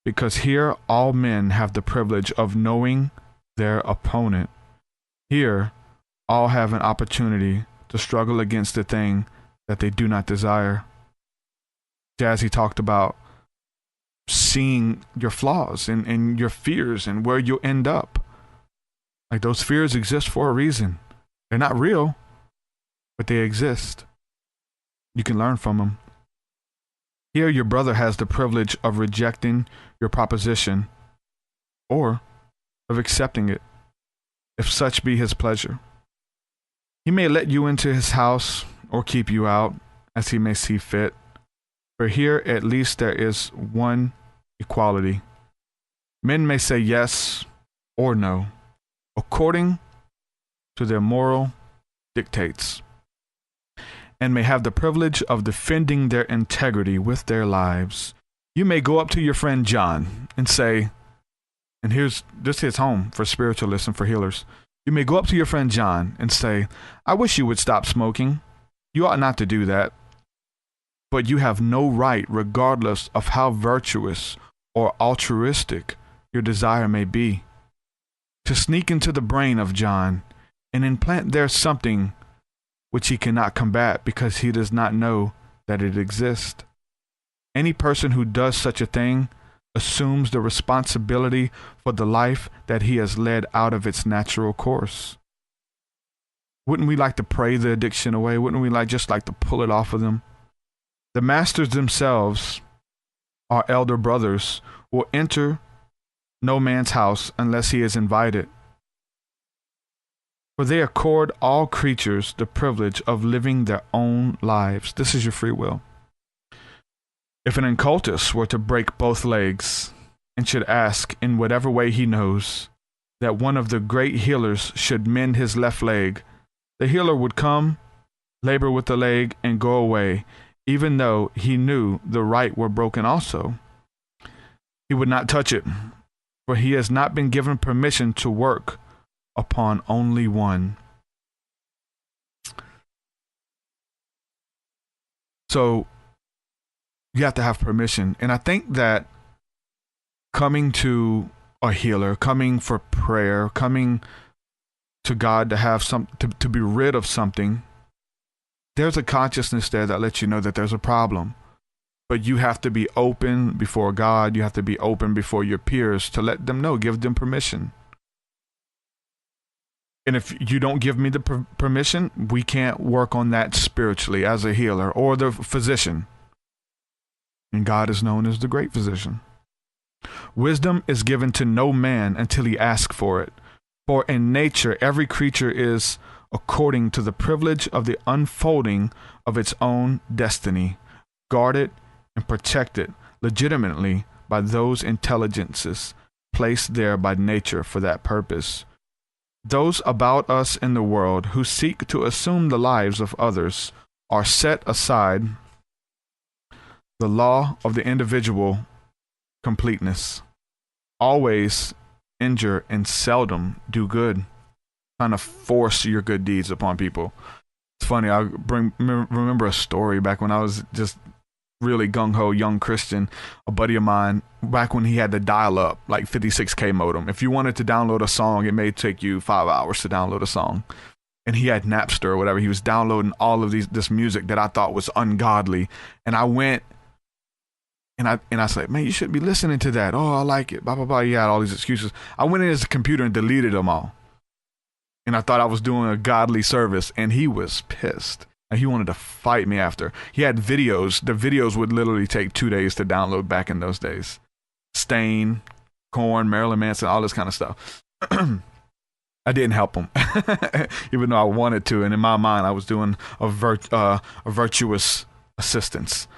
S6: because here all men have the privilege of knowing their opponent. Here, all have an opportunity to struggle against the thing that they do not desire. Jazzy talked about seeing your flaws and your fears and where you'll end up. Like, those fears exist for a reason. They're not real, but they exist. You can learn from them. Here, your brother has the privilege of rejecting your proposition or of accepting it, if such be his pleasure. He may let you into his house or keep you out, as he may see fit. For here, at least, there is one equality. Men may say yes or no, according to their moral dictates, and may have the privilege of defending their integrity with their lives. You may go up to your friend John and say, and this hits home for spiritualists and for healers. You may go up to your friend John and say, I wish you would stop smoking. You ought not to do that. But you have no right, regardless of how virtuous or altruistic your desire may be, to sneak into the brain of John and implant there something which he cannot combat because he does not know that it exists. Any person who does such a thing assumes the responsibility for the life that he has led out of its natural course. Wouldn't we like to pray the addiction away? Wouldn't we just like to pull it off of them? The masters themselves our elder brothers, will enter no man's house unless he is invited. For they accord all creatures the privilege of living their own lives. This is your free will. If an occultist were to break both legs and should ask in whatever way he knows that one of the great healers should mend his left leg, the healer would come, labor with the leg, and go away, even though he knew the right were broken also. He would not touch it, for he has not been given permission to work upon only one. So you have to have permission. And I think that coming to a healer, coming for prayer, coming to God to have to be rid of something, there's a consciousness there that lets you know that there's a problem. But you have to be open before God. You have to be open before your peers to let them know, give them permission. And if you don't give me the permission, we can't work on that spiritually as a healer or the physician. And God is known as the great physician. Wisdom is given to no man until he asks for it. For in nature, every creature is according to the privilege of the unfolding of its own destiny, guarded and protected legitimately by those intelligences placed there by nature for that purpose. Those about us in the world who seek to assume the lives of others are set aside the law of the individual completeness. Always injure and seldom do good. Trying to force your good deeds upon people. It's funny, I remember a story back when I was just really gung-ho young Christian. A buddy of mine, back when he had the dial-up, like 56K modem. If you wanted to download a song, it may take you 5 hours to download a song. And he had Napster or whatever. He was downloading all of this music that I thought was ungodly. And I went and I said, man, you should be listening to that. Oh, I like it. Blah, blah, blah. He had all these excuses. I went in his computer and deleted them all. And I thought I was doing a godly service. And he was pissed. And he wanted to fight me after. He had videos. The videos would literally take 2 days to download back in those days. Stain, Korn, Marilyn Manson, all this kind of stuff. I didn't help him, even though I wanted to. And in my mind, I was doing a virtuous assistance.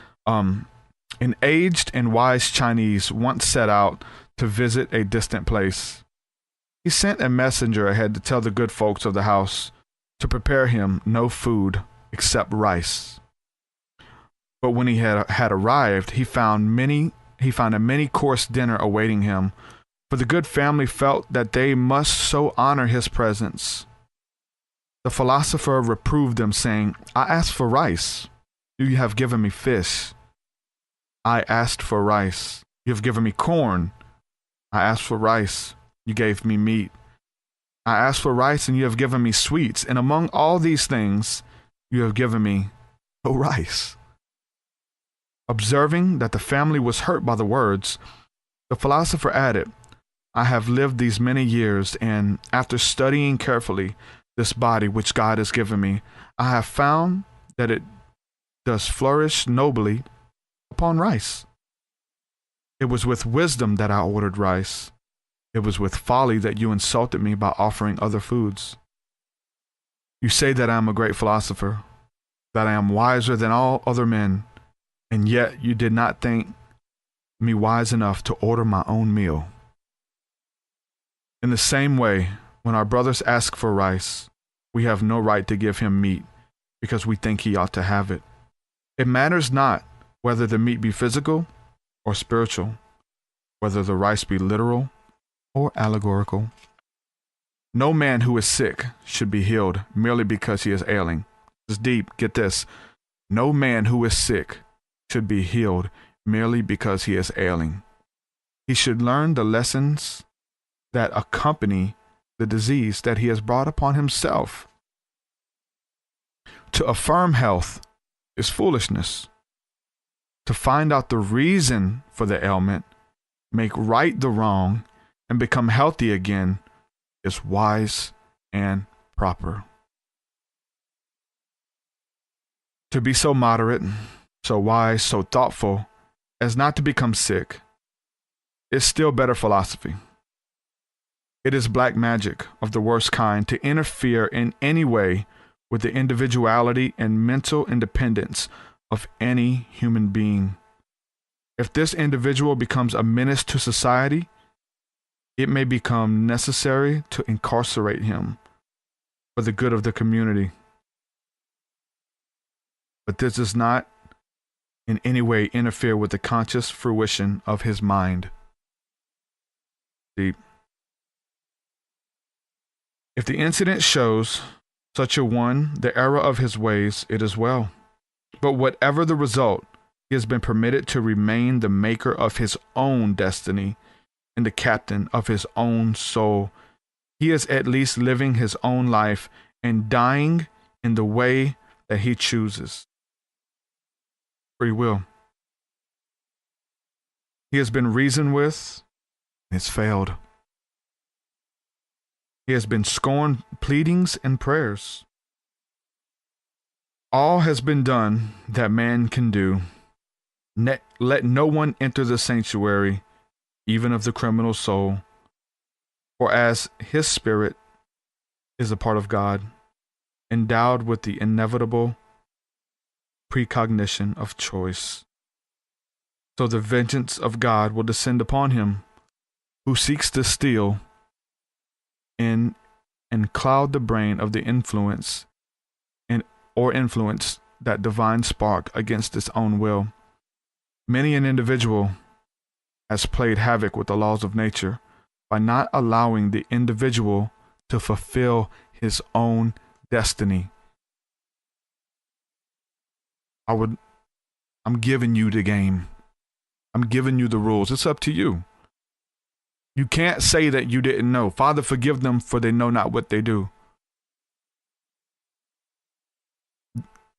S6: An aged and wise Chinese once set out to visit a distant place. He sent a messenger ahead to tell the good folks of the house to prepare him no food except rice. But when he had arrived, he found a many-course dinner awaiting him, for the good family felt that they must so honor his presence. The philosopher reproved them, saying, I asked for rice. You have given me fish. I asked for rice. You have given me corn. I asked for rice. You gave me meat. I asked for rice, and you have given me sweets. And among all these things, you have given me no rice. Observing that the family was hurt by the words, the philosopher added, I have lived these many years, and after studying carefully this body which God has given me, I have found that it does flourish nobly upon rice. It was with wisdom that I ordered rice. It was with folly that you insulted me by offering other foods. You say that I am a great philosopher, that I am wiser than all other men, and yet you did not think me wise enough to order my own meal. In the same way, when our brothers ask for rice, we have no right to give him meat because we think he ought to have it. It matters not whether the meat be physical or spiritual, whether the rice be literal or allegorical. No man who is sick should be healed merely because he is ailing. This is deep. Get this. No man who is sick should be healed merely because he is ailing. He should learn the lessons that accompany the disease that he has brought upon himself. To affirm health is foolishness. To find out the reason for the ailment, make right the wrong, and become healthy again is wise and proper. To be so moderate, so wise, so thoughtful as not to become sick is still better philosophy. It is black magic of the worst kind to interfere in any way with the individuality and mental independence of any human being. If this individual becomes a menace to society, it may become necessary to incarcerate him for the good of the community. But this does not in any way interfere with the conscious fruition of his mind. See, if the incident shows such a one the error of his ways, it is well. But whatever the result, he has been permitted to remain the maker of his own destiny and the captain of his own soul. He is at least living his own life and dying in the way that he chooses. Free will. He has been reasoned with and has failed. He has been scorned pleadings and prayers. All has been done that man can do. Let no one enter the sanctuary, even of the criminal soul, for as his spirit is a part of God, endowed with the inevitable precognition of choice, so the vengeance of God will descend upon him who seeks to steal in and cloud the brain of the influence that divine spark against its own will. Many an individual has played havoc with the laws of nature by not allowing the individual to fulfill his own destiny. I'm giving you the game. I'm giving you the rules. It's up to you. You can't say that you didn't know. Father, forgive them, for they know not what they do.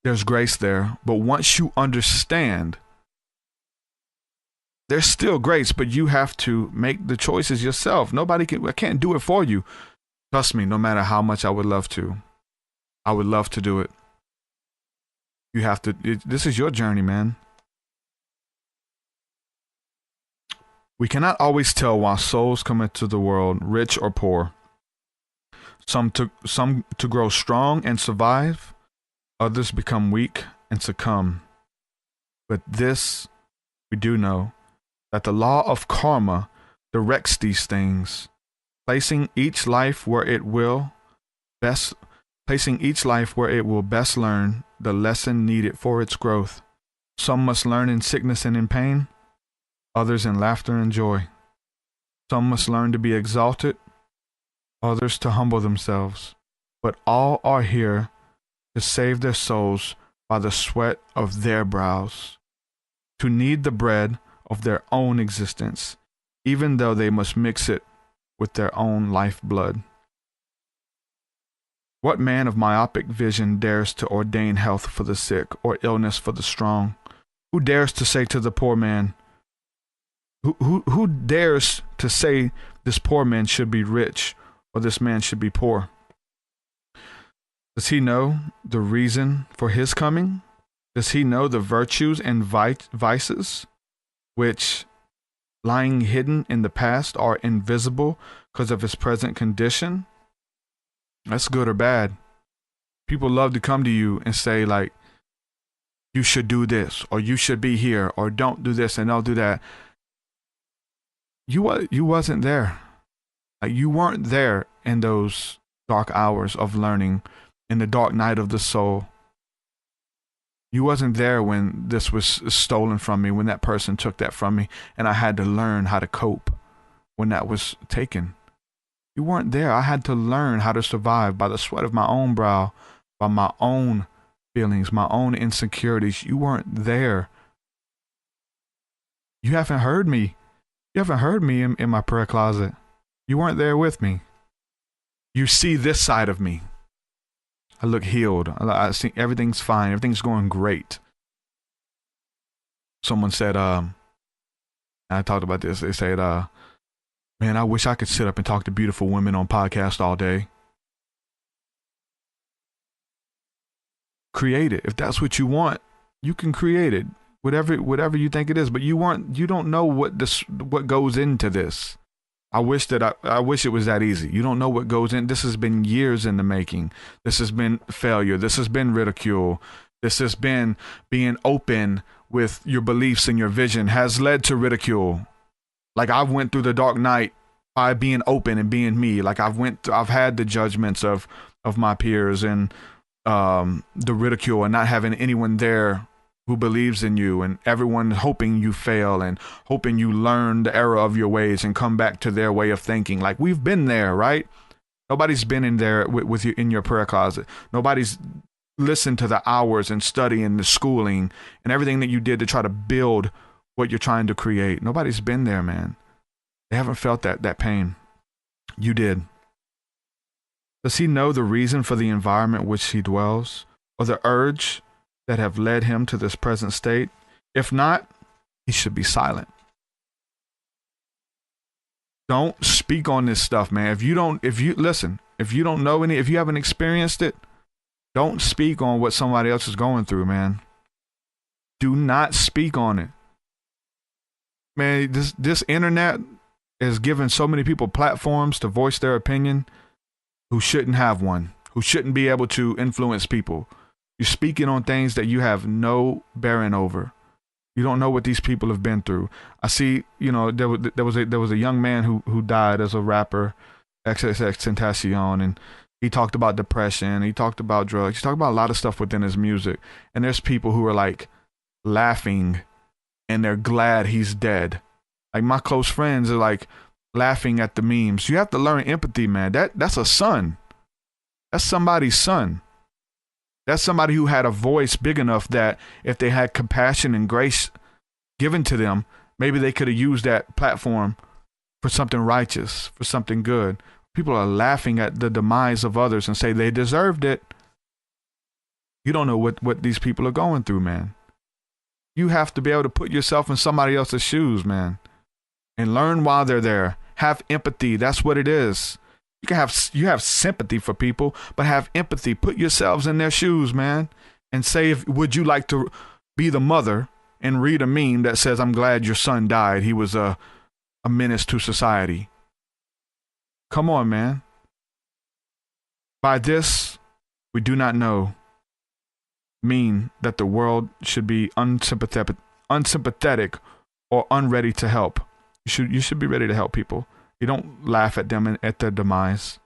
S6: There's grace there, but once you understand, there's still grace, but you have to make the choices yourself. I can't do it for you. Trust me, no matter how much I would love to do it. You have to, this is your journey, man. We cannot always tell why souls come into the world, rich or poor. Some to grow strong and survive, others become weak and succumb. But this we do know, that the law of karma directs these things, placing each life where it will best learn the lesson needed for its growth. Some must learn in sickness and in pain, others in laughter and joy. Some must learn to be exalted, others to humble themselves. But all are here to save their souls by the sweat of their brows, to knead the bread of their own existence, even though they must mix it with their own lifeblood. What man of myopic vision dares to ordain health for the sick or illness for the strong? Who dares to say to the poor man, who dares to say this poor man should be rich or this man should be poor? Does he know the reason for his coming? Does he know the virtues and vices which, lying hidden in the past, are invisible because of his present condition? That's good or bad. People love to come to you and say, like, you should do this, or you should be here, or don't do this and don't do that. You wasn't there. Like, you weren't there in those dark hours of learning, in the dark night of the soul. You wasn't there when this was stolen from me, when that person took that from me, and I had to learn how to cope when that was taken. You weren't there. I had to learn how to survive by the sweat of my own brow, by my own feelings, my own insecurities. You weren't there. You haven't heard me. You haven't heard me in my prayer closet. You weren't there with me. You see this side of me. I look healed. I see everything's fine. Everything's going great. Someone said, I talked about this. They said, man, I wish I could sit up and talk to beautiful women on podcast all day. Create it. If that's what you want, you can create it. whatever you think it is, but you don't know what goes into this. I wish it was that easy. You don't know what goes in. This has been years in the making. This has been failure. This has been ridicule. This has been being open with your beliefs and your vision has led to ridicule. Like I've went through the dark night by being open and being me. Like I've had the judgments of my peers and the ridicule and not having anyone there who believes in you, and everyone hoping you fail and hoping you learn the error of your ways and come back to their way of thinking. Like we've been there, right? Nobody's been in there with you in your prayer closet. Nobody's listened to the hours and studying the schooling and everything that you did to try to build what you're trying to create. Nobody's been there, man. They haven't felt that pain. You did. Does he know the reason for the environment which he dwells, or the urge that have led him to this present state? If not, he should be silent. Don't speak on this stuff, man. If you don't know if you haven't experienced it, don't speak on what somebody else is going through, man. Do not speak on it. Man, this internet is giving so many people platforms to voice their opinion who shouldn't have one, who shouldn't be able to influence people. You're speaking on things that you have no bearing over. You don't know what these people have been through. I see, there was a young man who died as a rapper, XXXTentacion, and he talked about depression. He talked about drugs. He talked about a lot of stuff within his music. And there's people who are like laughing, and they're glad he's dead. Like my close friends are like laughing at the memes. You have to learn empathy, man. That's a son. That's somebody's son. That's somebody who had a voice big enough that if they had compassion and grace given to them, maybe they could have used that platform for something righteous, for something good. People are laughing at the demise of others and say they deserved it. You don't know what these people are going through, man. You have to be able to put yourself in somebody else's shoes, man, and learn while they're there. Have empathy. That's what it is. You have sympathy for people, but have empathy. Put yourselves in their shoes, man, and say, would you like to be the mother and read a meme that says, "I'm glad your son died. He was a menace to society." Come on, man. By this, we do not know mean that the world should be unsympathetic or unready to help. You should be ready to help people. You don't laugh at them at their demise.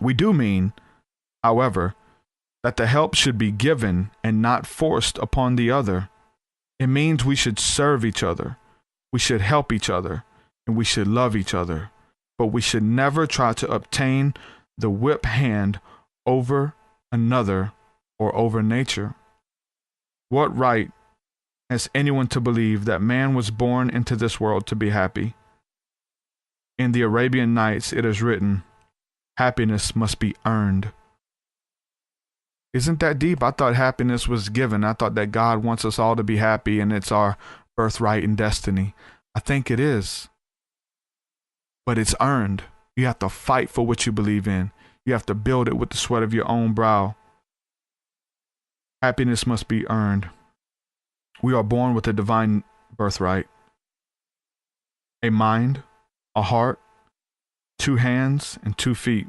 S6: We do mean, however, that the help should be given and not forced upon the other. It means we should serve each other, we should help each other, and we should love each other. But we should never try to obtain the whip hand over another or over nature. What right has anyone to believe that man was born into this world to be happy? In the Arabian Nights, it is written, happiness must be earned. Isn't that deep? I thought happiness was given. I thought that God wants us all to be happy and it's our birthright and destiny. I think it is. But it's earned. You have to fight for what you believe in. You have to build it with the sweat of your own brow. Happiness must be earned. We are born with a divine birthright. A mind, a heart, 2 hands, and 2 feet.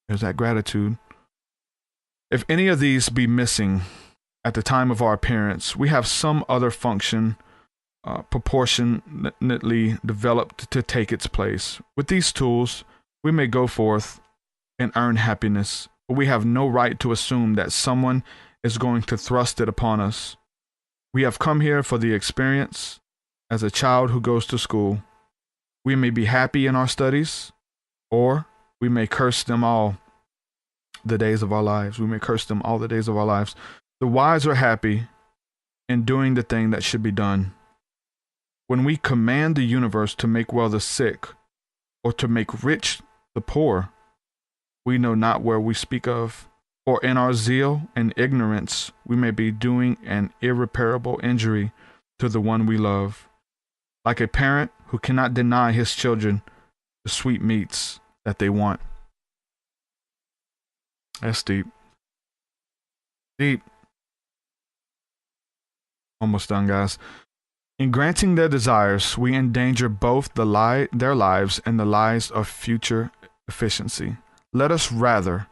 S6: There's that gratitude. If any of these be missing at the time of our appearance, we have some other function proportionately developed to take its place. With these tools, we may go forth and earn happiness, but we have no right to assume that someone is going to thrust it upon us. We have come here for the experience as a child who goes to school. We may be happy in our studies, or we may curse them all the days of our lives. We may curse them all the days of our lives. The wise are happy in doing the thing that should be done. When we command the universe to make well the sick, or to make rich the poor, we know not where we speak of. For in our zeal and ignorance, we may be doing an irreparable injury to the one we love. Like a parent who cannot deny his children the sweet meats that they want. That's deep. Deep. Almost done, guys. In granting their desires, we endanger both their lives and the lives of future efficiency. Let us rather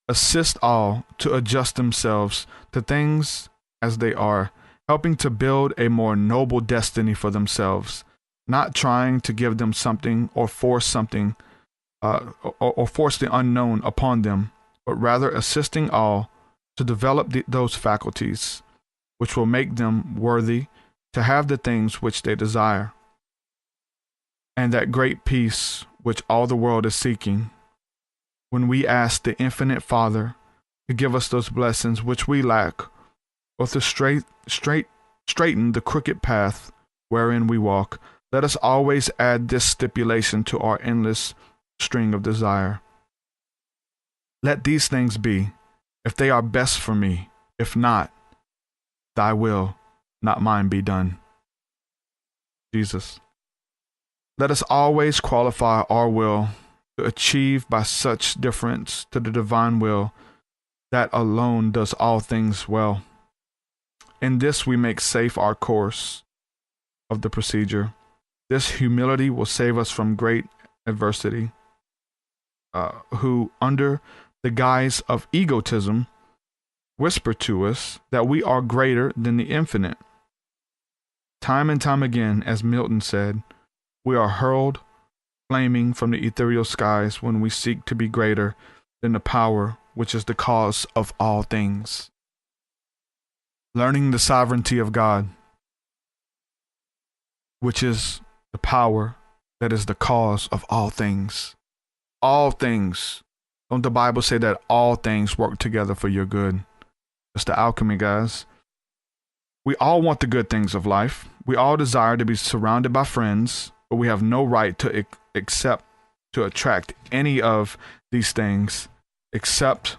S6: assist all to adjust themselves to things as they are, helping to build a more noble destiny for themselves, not trying to give them something or force something or force the unknown upon them, but rather assisting all to develop those faculties which will make them worthy to have the things which they desire, and that great peace which all the world is seeking. When we ask the infinite Father to give us those blessings which we lack, or to straighten the crooked path wherein we walk, let us always add this stipulation to our endless string of desire. Let these things be, if they are best for me. If not, thy will, not mine, be done. Jesus. Let us always qualify our will to achieve by such difference to the divine will that alone does all things well. In this we make safe our course of the procedure. This humility will save us from great adversity, who, under the guise of egotism, whisper to us that we are greater than the infinite. Time and time again, as Milton said, we are hurled flaming from the ethereal skies when we seek to be greater than the power which is the cause of all things. Learning the sovereignty of God, which is the power that is the cause of all things. All things. Don't the Bible say that all things work together for your good? It's the alchemy, guys. We all want the good things of life. We all desire to be surrounded by friends, but we have no right to attract any of these things except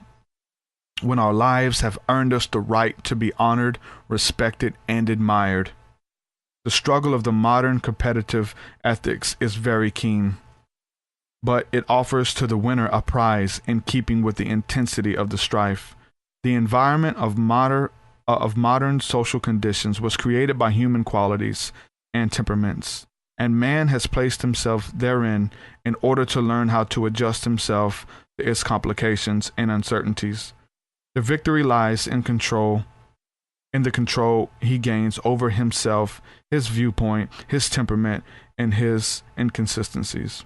S6: when our lives have earned us the right to be honored, respected, and admired. The struggle of the modern competitive ethics is very keen, but it offers to the winner a prize in keeping with the intensity of the strife. The environment of modern social conditions was created by human qualities and temperaments, and man has placed himself therein in order to learn how to adjust himself to its complications and uncertainties. The victory lies in the control he gains over himself, his viewpoint, his temperament, and his inconsistencies.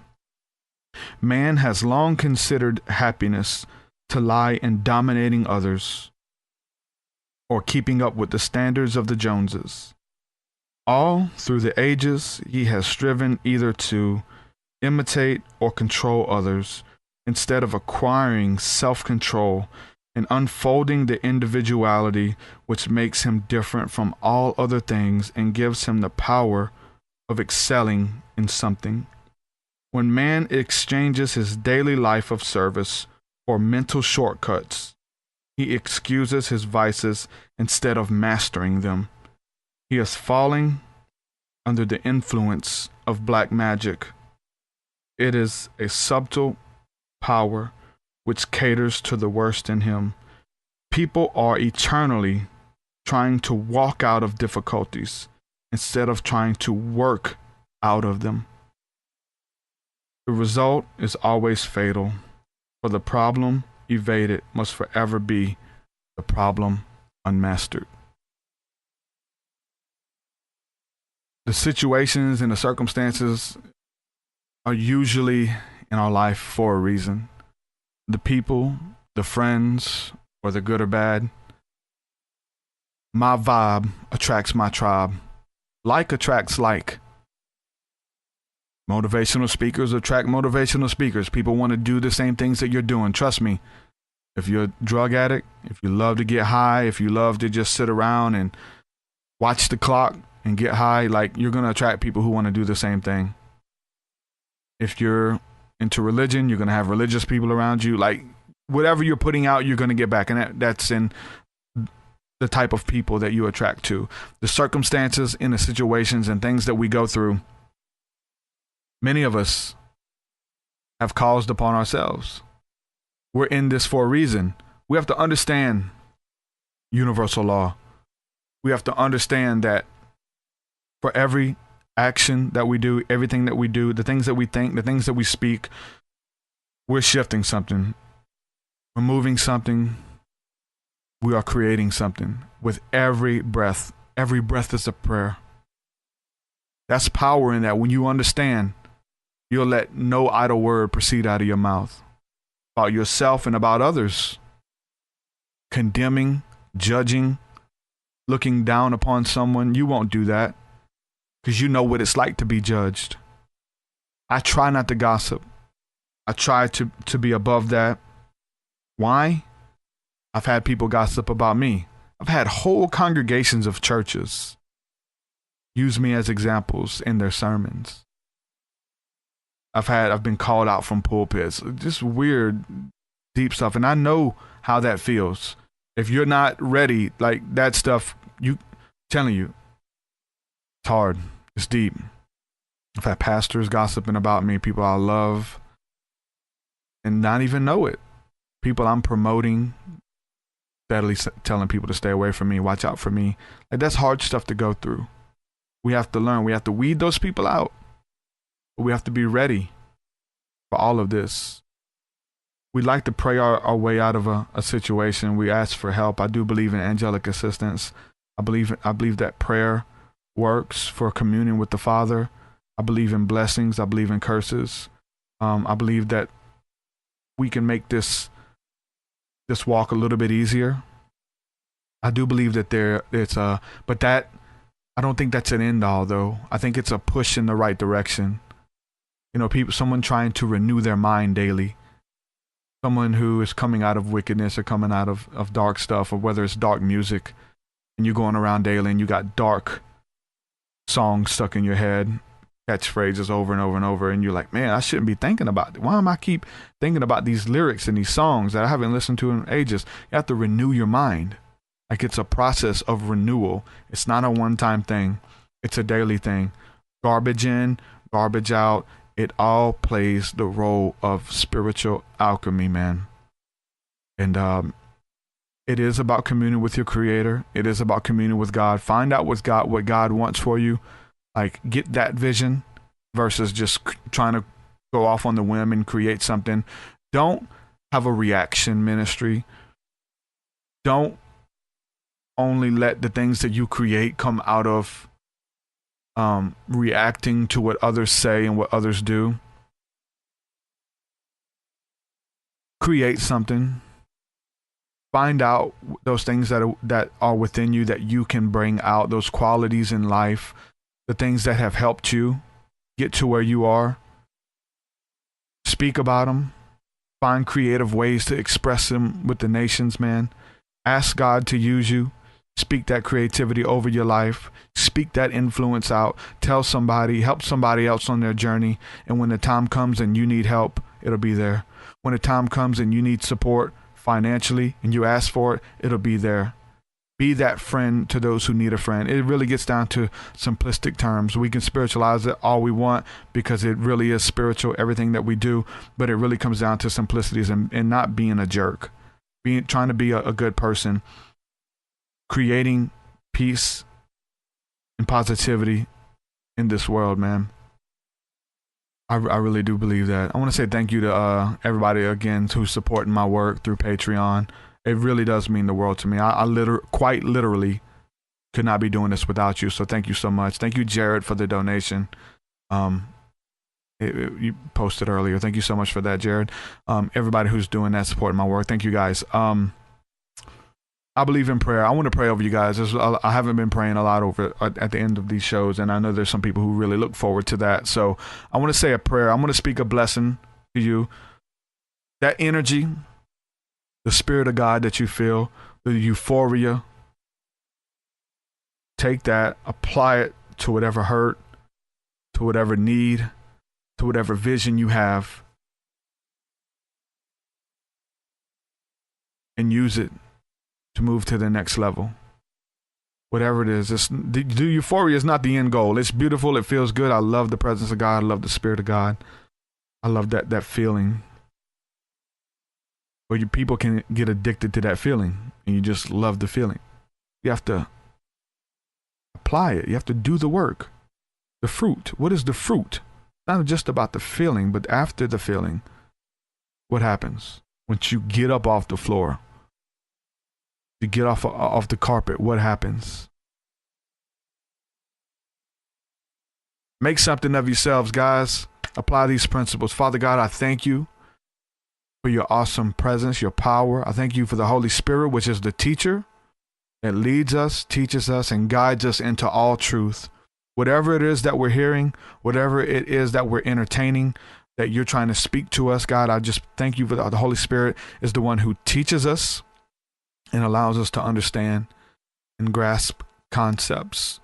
S6: Man has long considered happiness to lie in dominating others or keeping up with the standards of the Joneses. All through the ages, he has striven either to imitate or control others instead of acquiring self-control and unfolding the individuality which makes him different from all other things and gives him the power of excelling in something. When man exchanges his daily life of service for mental shortcuts, he excuses his vices instead of mastering them. He is falling under the influence of black magic. It is a subtle power which caters to the worst in him. People are eternally trying to walk out of difficulties instead of trying to work out of them. The result is always fatal, for the problem evaded must forever be the problem unmastered. The situations and the circumstances are usually in our life for a reason. The people, the friends, whether good or bad. My vibe attracts my tribe. Like attracts like. Motivational speakers attract motivational speakers. People want to do the same things that you're doing. Trust me. If you're a drug addict, if you love to get high, if you love to just sit around and watch the clock and get high, like, you're going to attract people who want to do the same thing. If you're into religion, you're going to have religious people around you. Like, whatever you're putting out, you're going to get back. And that's in the type of people that you attract to. The circumstances and the situations and things that we go through, many of us have caused upon ourselves. We're in this for a reason. We have to understand universal law. We have to understand that for every action that we do, everything that we do, the things that we think, the things that we speak, we're shifting something. We're moving something. We are creating something with every breath. Every breath is a prayer. That's power in that. When you understand, you'll let no idle word proceed out of your mouth about yourself and about others. Condemning, judging, looking down upon someone, you won't do that because you know what it's like to be judged. I try not to gossip. I try to be above that. Why? I've had people gossip about me. I've had whole congregations of churches use me as examples in their sermons. I've been called out from pulpits, just weird, deep stuff. And I know how that feels. If you're not ready, like that stuff, telling you, it's hard. It's deep. I've had pastors gossiping about me, people I love, and not even know it. People I'm promoting, steadily telling people to stay away from me, watch out for me. Like, that's hard stuff to go through. We have to learn. We have to weed those people out. But we have to be ready for all of this. We like to pray our way out of a situation. We ask for help. I do believe in angelic assistance. I believe that prayer works for communion with the Father. I believe in blessings. I believe in curses. I believe that we can make this walk a little bit easier. I do believe that I don't think that's an end all though. I think it's a push in the right direction. Someone trying to renew their mind daily. Someone who is coming out of wickedness or coming out of dark stuff, or whether it's dark music and you're going around daily and you got dark songs stuck in your head, catchphrases over and over and over, and you're like, man, I shouldn't be thinking about it. Why am I keep thinking about these lyrics and these songs that I haven't listened to in ages? You have to renew your mind. Like, it's a process of renewal. It's not a one-time thing. It's a daily thing. Garbage in, garbage out. It all plays the role of spiritual alchemy, man. And it is about communing with your Creator. It is about communing with God. Find out what God wants for you. Like, get that vision versus just trying to go off on the whim and create something. Don't have a reaction ministry. Don't only let the things that you create come out of reacting to what others say and what others do. Create something. Find out those things that are within you that you can bring out, those qualities in life, the things that have helped you get to where you are. Speak about them. Find creative ways to express them with the nations, man. Ask God to use you. Speak that creativity over your life. Speak that influence out. Tell somebody, help somebody else on their journey. And when the time comes and you need help, it'll be there. When the time comes and you need support financially and you ask for it, it'll be there. Be that friend to those who need a friend. It really gets down to simplistic terms. We can spiritualize it all we want because it really is spiritual, everything that we do. But it really comes down to simplicities and not being a jerk. Trying to be a good person. Creating peace and positivity in this world, man. I really do believe that. I want to say thank you to everybody again who's supporting my work through Patreon. It really does mean the world to me. I quite literally could not be doing this without you. So thank you so much. Thank you, Jared, for the donation. You posted earlier. Thank you so much for that, Jared. Everybody who's doing that, supporting my work. Thank you guys. I believe in prayer. I want to pray over you guys. I haven't been praying a lot over at the end of these shows, and I know there's some people who really look forward to that. So I want to say a prayer. I'm going to speak a blessing to you. That energy, the Spirit of God that you feel, the euphoria, take that, apply it to whatever hurt, to whatever need, to whatever vision you have, and use it to move to the next level. Whatever it is, the euphoria is not the end goal. It's beautiful. It feels good. I love the presence of God. I love the Spirit of God. I love that feeling. But people can get addicted to that feeling, and you just love the feeling. You have to Apply it. You have to do the work. The fruit. What is the fruit? Not just about the feeling, but after the feeling. What happens? Once you get up off the floor, you get off the carpet, what happens? Make something of yourselves, guys. Apply these principles. Father God, I thank you for your awesome presence, your power. I thank you for the Holy Spirit, which is the teacher that leads us, teaches us, and guides us into all truth. Whatever it is that we're hearing, whatever it is that we're entertaining, that you're trying to speak to us, God, I just thank you for the Holy Spirit is the one who teaches us and allows us to understand and grasp concepts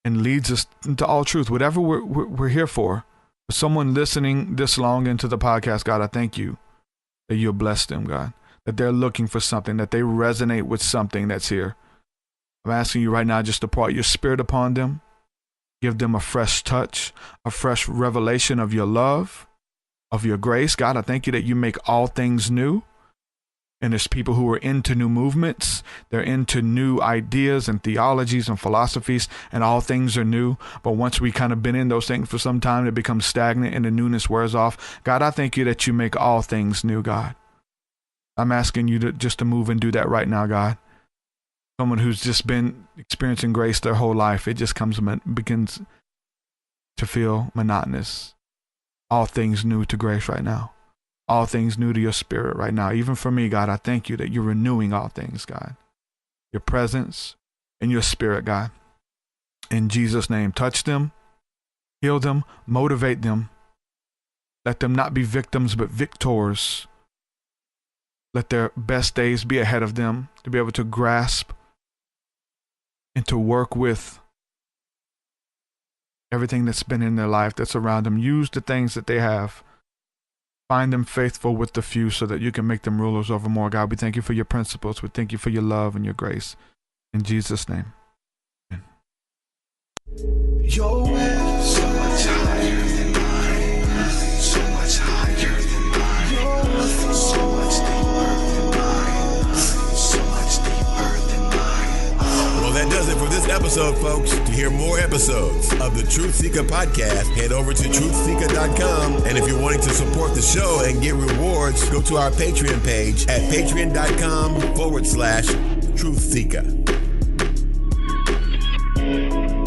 S6: and leads us into all truth. Whatever we're here for someone listening this long into the podcast, God, I thank you that you'll bless them, God, that they're looking for something, that they resonate with something that's here. I'm asking you right now just to pour out your spirit upon them. Give them a fresh touch, a fresh revelation of your love, of your grace. God, I thank you that you make all things new. And there's people who are into new movements. They're into new ideas and theologies and philosophies, and all things are new. But once we kind of been in those things for some time, it becomes stagnant and the newness wears off. God, I thank you that you make all things new, God. I'm asking you to move and do that right now, God. Someone who's just been experiencing grace their whole life, it just begins to feel monotonous. All things new to grace right now. All things new to your spirit right now. Even for me, God, I thank you that you're renewing all things, God. Your presence and your spirit, God. In Jesus' name, touch them, heal them, motivate them. Let them not be victims, but victors. Let their best days be ahead of them to be able to grasp and to work with everything that's been in their life that's around them. Use the things that they have. Find them faithful with the few so that you can make them rulers over more. God, we thank you for your principles. We thank you for your love and your grace. In Jesus' name. Amen.
S2: Your way is so much higher than mine. So much higher than mine. So much deeper than mine. So much deeper than mine.
S3: Well, that does it for this episode, folks. To hear more episodes of the Truth Seeker podcast, head over to truthseeker.com. And if you're wanting to support the show and get rewards, go to our Patreon page at patreon.com/truthseeker.